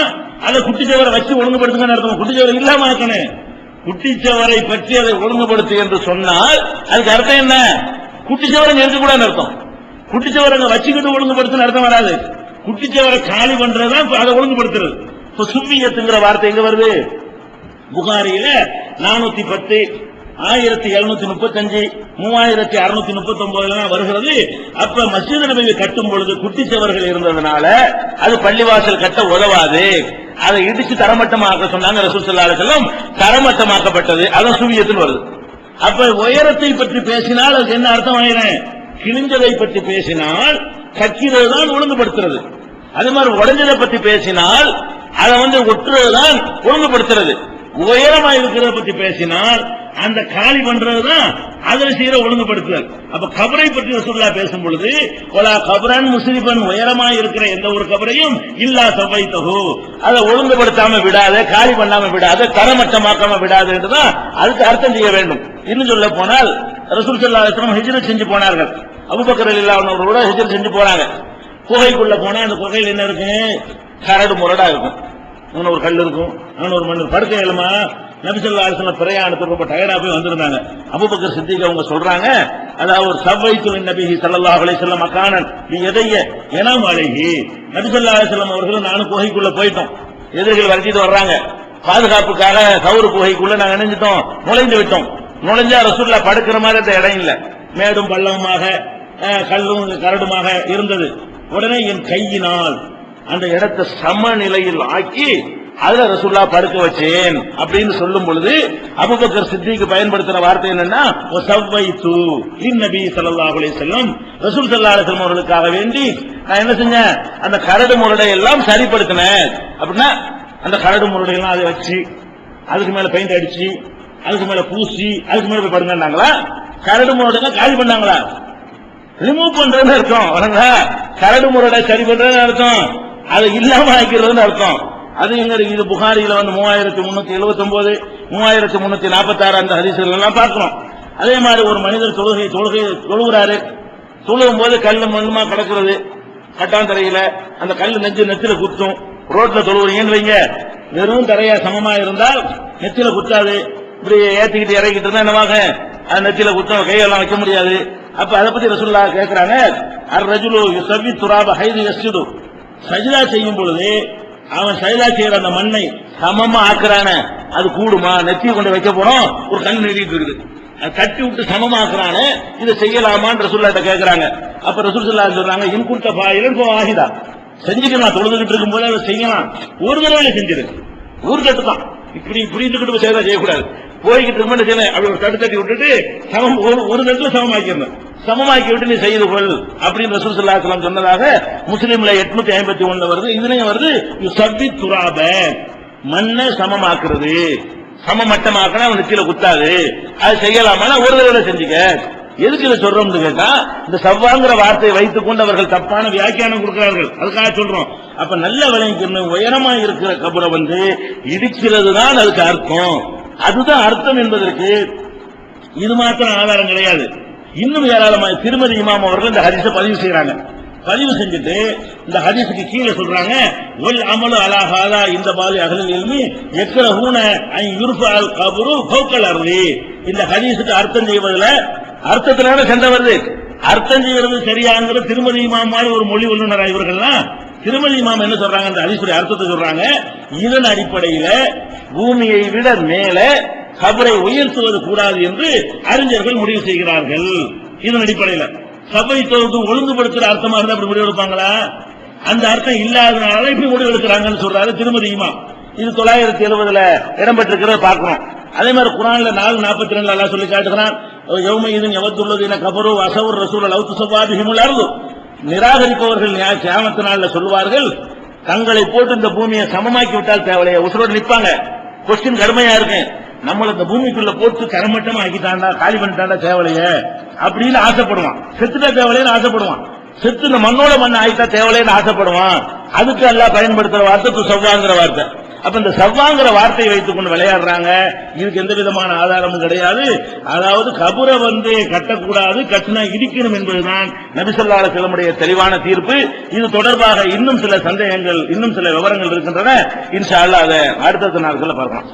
அதை குட்டிச்சவரை வச்சு ஒழுங்குபடுத்துங்கன்னு அர்த்தம். குட்டிச்சவரை இல்லாம ஆக்கணும். குட்டிச்சவரை பற்றி அதை ஒழுங்குபடுத்து என்று சொன்னால் அதுக்கு அர்த்தம் என்ன? குட்டிச்சவரை இருக்கக்கூடாது அர்த்தம். குட்டிச்சவரை வச்சுக்கிட்டு ஒழுங்குபடுத்துன்னு அர்த்தம் வராது. குட்டிச்சவரை காலி பண்றதுதான் அதை ஒழுங்குபடுத்துறது. இப்ப சுவியத்துங்கிற வார்த்தை எங்க வருது? புகாரியில 410, 1735, 3639 வருகிறது. அப்ப மஸ்ஜித் நபவியை கட்டும் பொழுது குட்டிச்சவர்கள் இருந்ததுனால அது பள்ளிவாசல் கட்ட உதவாது, அதை இடிச்சு தரமட்டமாக்க சொன்னாங்க ரசூல் ஸல்லல்லாஹு அலைஹி வஸல்லம். தரமட்டமாக்கப்பட்டது, அதான் சுவியத்தில் வருது. அப்ப உயரத்தை பற்றி பேசினால் அதுக்கு என்ன அர்த்தம்? கிழிஞ்சதை பற்றி பேசினால் கக்கிறது தான் ஒழுங்குபடுத்துறது. அது மாதிரி உடஞ்சதை பற்றி பேசினால் அதை ஒட்டுறதுதான் ஒழுங்குபடுத்துறது. உயரமா இருக்கிறத பற்றி பேசினால் அந்த காலி பண்றதுதான் அதில் செய்யற ஒழுங்குபடுத்துதல். அப்ப கபரை பற்றி ரசூலுல்லாஹ் பேசும் பொழுது ஒலா கபரன் முஸ்லிபன், உயரமா இருக்கிற எந்த ஒரு கபரையும் இல்லா சபைத்தஹு, அதை ஒழுங்குபடுத்தாம விடாத, காலி பண்ணாம விடாத, தரமட்டமாக்காம விடாது என்றுதான் அதுக்கு அர்த்தம் செய்ய வேண்டும். இன்னும் சொல்ல போனால் ரசூல் ஸல்லல்லாஹு அலைஹி வஸல்லம் ஹிஜ்ரத் செஞ்சு போனார்கள். அபூபக்கர் ரலியல்லாஹு அன்ஹு அவர்களோட ஹிஜ்ரத் செஞ்சு போனாங்க. குகைக்குள்ள போனா அந்த குகையில் என்ன இருக்கு? கரடு முரடா இருக்கும். அங்க ஒரு கல் இருக்கும், அங்க ஒரு மண். படுக்க எழுமா நபி ஸல்லல்லாஹு அலைஹி வஸல்லம் பிரயாணத்துக்கு ரொம்ப டயர்டா போய் வந்திருந்தாங்க. அபூபக்கர் சித்திக் அவங்க சொல்றாங்க, அதாவது ஒரு சவ்வைத்து நபி ஸல்லல்லாஹு அலைஹி வஸல்லம் மகானன் எதைய எனாம் அலைஹி, நபி ஸல்லல்லாஹு அலைஹி வஸல்லம் அவர்களும் நானும் குகைக்குள்ள போயிட்டோம். எதிரிகள் வரட்டிட்டு வர்றாங்க. பாதுகாப்புக்காக கவுரு குகைக்குள்ள நாங்க நினைஞ்சிட்டோம், நுழைந்து விட்டோம். நுழைஞ்சா ரசூலுல்லாஹ் படுக்கிற மாதிரி அந்த இடம் இல்ல, மேடும் பள்ளமுமாக கல்லும் கரடுமாக இருந்தது. உடனே என் கையினால் அந்த இடத்தை சமநிலையில் ஆக்கி அதுல ரசூலுல்லாஹ் படுக்க வச்சேன் அப்படின்னு சொல்லும் பொழுது அபூபக்கர் சித்திக் பயன்படுத்துற வார்த்தை என்னன்னா, வஸவ்வைது லின்னபி ஸல்லல்லாஹு அலைஹி வஸல்லம், ரசூல் ஸல்லல்லாஹு அலைஹி வஸல்லம் அவர்களுக்காக வேண்டி நான் என்ன செஞ்சேன்? அந்த கரடு முரடை எல்லாம் சரிப்படுத்தினேன். அப்படின்னா அந்த கரடு முரடை எல்லாம் அதை வச்சு அதுக்கு மேல பெயிண்ட் அடிச்சு அதுக்கு மேல பூசி அதுக்கு மேல போய் படுங்கன்னாங்களா? கரடு முரடை காலி பண்ணாங்களா? ரிமூவ் பண்றதுன்னு அர்த்தம். கரடு முரடை சரி பண்றதுன்னு அர்த்தம், அதை இல்லாம ஆக்கிறதுன்னு அர்த்தம். அது எங்க இது புகாரியில 3379, 3346 அந்த ஹதீஸ்கள் எல்லாம் பார்க்கிறோம். அதே மாதிரி ஒரு மனிதர் தொழுகிறாரு, தொழுகும் போது கல்லு மண்ணுமா கிடக்கிறது கட்டாந்தரையில, அந்த கல்லு நெத்தில குத்தும். ரோட்ல தொழுவுறீங்கன்னு வைங்க, வெறும் தரையா சமமா இருந்தால் நெத்தில குத்தாது. இப்படி ஏத்திக்கிட்டு இறக்கிட்டு இருந்தா என்னவாக அது நெத்தில குத்தம், கையெல்லாம் வைக்க முடியாது. அப்ப அதை பத்தி ரசூலுல்லாஹ் கேட்கிறாங்க, அர்-ரஜுலு யுஸவ்வி துராப ஹைது யஸ்ஜுது, சஜ்தா செய்யும் பொழுது அவன் சஜ்தா செய்யற அந்த மண்ணை சமமா ஆக்குறான, அது கூடுமா? நெத்தியை கொண்டு வைக்க போறோம், ஒரு கல் நீடிட்டு இருக்குது, அது தட்டி விட்டு சமமா ஆக்குறானே, இதை செய்யலாமான்னு ரசூலுல்லாஹ் கேட்கிறாங்க. அப்ப ரசூல் ஸல்லல்லாஹு அலைஹி சொல்றாங்க, இன்குன்த ஃபாயிலன் ஃபவாஹிதா, செஞ்சுக்கலாம், தொழுதுகிட்டு இருக்கும் போது அதை செய்யலாம், ஒரு தடவை செஞ்சிரு, ஒரு தட்டு தான், இப்படி புரிந்துகிட்டு செய்யக்கூடாது. போய்கிட்டு இருக்க அப்படி ஒரு தட்டு தட்டி விட்டுட்டு சமம் ஒரு தட்டுல சமமாக்கிடணும். சமமாக்கி விட்டு நீ செய்து கொள் அப்படின்னு ரசூல் ஸல்லல்லாஹு அலைஹி வஸல்லம் சொன்னதாக முஸ்லிம்ல 851 வருது. இதுலயும் வருது யுஸப்பி துராப, மண்ணை சமமாக்குறது, சமமட்டமாக்கினா அவனுக்கு கீழே குத்தாது. அது செய்யலாமா? ஒரு தடவை செஞ்சுக்க. எதுக்கு இதை சொல்றோம்னு கேட்டா, இந்த சவ்வாங்கிற வார்த்தையை வைத்துக் கொண்டு அவர்கள் தப்பான வியாக்கியானம் கொடுக்கிறார்கள். அதுக்காக சொல்றோம். அப்ப நல்ல விளங்கிக்கணும், உயரமா இருக்கிற கபரை இடிக்கிறது தான் அதுக்கு அர்த்தம். அதுதான் அர்த்தம் என்பதற்கு இது மாத்திரம் ஆதாரம் கிடையாது. இன்னும் ஏராளமாக திருமதி இமாம் அவர்கள் இந்த ஹதீஸை பதிவு செய்யறாங்க. பதிவு செஞ்சுட்டு இந்த ஹதீஸுக்கு கீழே சொல்றாங்க, ஒல் அமலு அலா ஹாதா இந்த பாலி அஹ்லுல் இல்மி யக்ரஹூன அன் யுர்ஃபஅல் கப்ரு ஃபௌகல் அர்தி. இந்த ஹதீஸுக்கு அர்த்தம் செய்வதில் அர்த்தத்தினால சண்டை வருது. அர்த்தம் செய்வது சரியாங்கிற திருமதி இமாம் மாதிரி ஒரு மொழி வல்லுநரா இவர்கள்லாம் திருமதி இமாம் என்ன சொல்றாங்க, இந்த ஹதீஸுடைய அர்த்தத்தை சொல்றாங்க. இதன் அடிப்படையில பூமியை விட மேல கபரை உயர்த்துவது கூடாது என்று அறிஞர்கள் முடிவு செய்கிறார்கள். இதன் அடிப்படையில கபரை ஒழுங்குபடுத்துற அர்த்தமா இருந்தா அப்படி முடிவு எடுப்பாங்களா? அந்த அர்த்தம் இல்லாதனால இப்படி முடிவு எடுக்கிறாங்கன்னு சொல்றாரு திருமதி இமாம். இது 970 இடம்பெற்றிருக்கிறத பார்க்கிறோம். அதே மாதிரி குர்ஆன்ல 4:42 அல்லாஹ் சொல்லி காட்டுகிறான், யௌமஇதின் யவத்துல்லதீன கஃபரு வஸவர் ரசூல லவ் துஸவாபிஹிமுல் அர்து. நிராகரிப்பவர்கள் கியாமத் நாள்ல சொல்வார்கள், தங்களை போட்டு இந்த பூமியை சமமாக்கி விட்டால் தேவையில்லையே, உசுரோடு நிற்பாங்க. கொஸ்டின் கடுமையா இருக்கு, நம்மள இந்த பூமிக்குள்ள போட்டு கரமட்டமா ஆக்கிட்டாண்டா, காலி பண்ணிட்டாண்டா தேவையில்லையே அப்படின்னு ஆசைப்படுவான். செத்துட்டா தேவையில்லைன்னு ஆசைப்படுவான். செத்து இந்த மண்ணோட மண்ணை ஆகிட்டா தேவையில்லைன்னு ஆசைப்படுவான். அதுக்கு எல்லாம் பயன்படுத்துற வார்த்தை சவ்வாங்கிற வார்த்தை. அப்ப இந்த சவ்வாங்கிற வார்த்தையை வைத்துக் கொண்டு விளையாடுறாங்க. இதுக்கு எந்த விதமான ஆதாரமும் கிடையாது. அதாவது கபரை கட்டக்கூடாது, கட்டினா இடிக்கணும் என்பதுதான் நபி ஸல்லல்லாஹு அலைஹி வஸல்லம் தெளிவான தீர்ப்பு. இது தொடர்பாக இன்னும் சில சந்தேகங்கள், இன்னும் சில விவரங்கள் இருக்கின்றன. இன்ஷா அல்லாஹ் அதை அடுத்த நாட்களில் பார்க்கலாம்.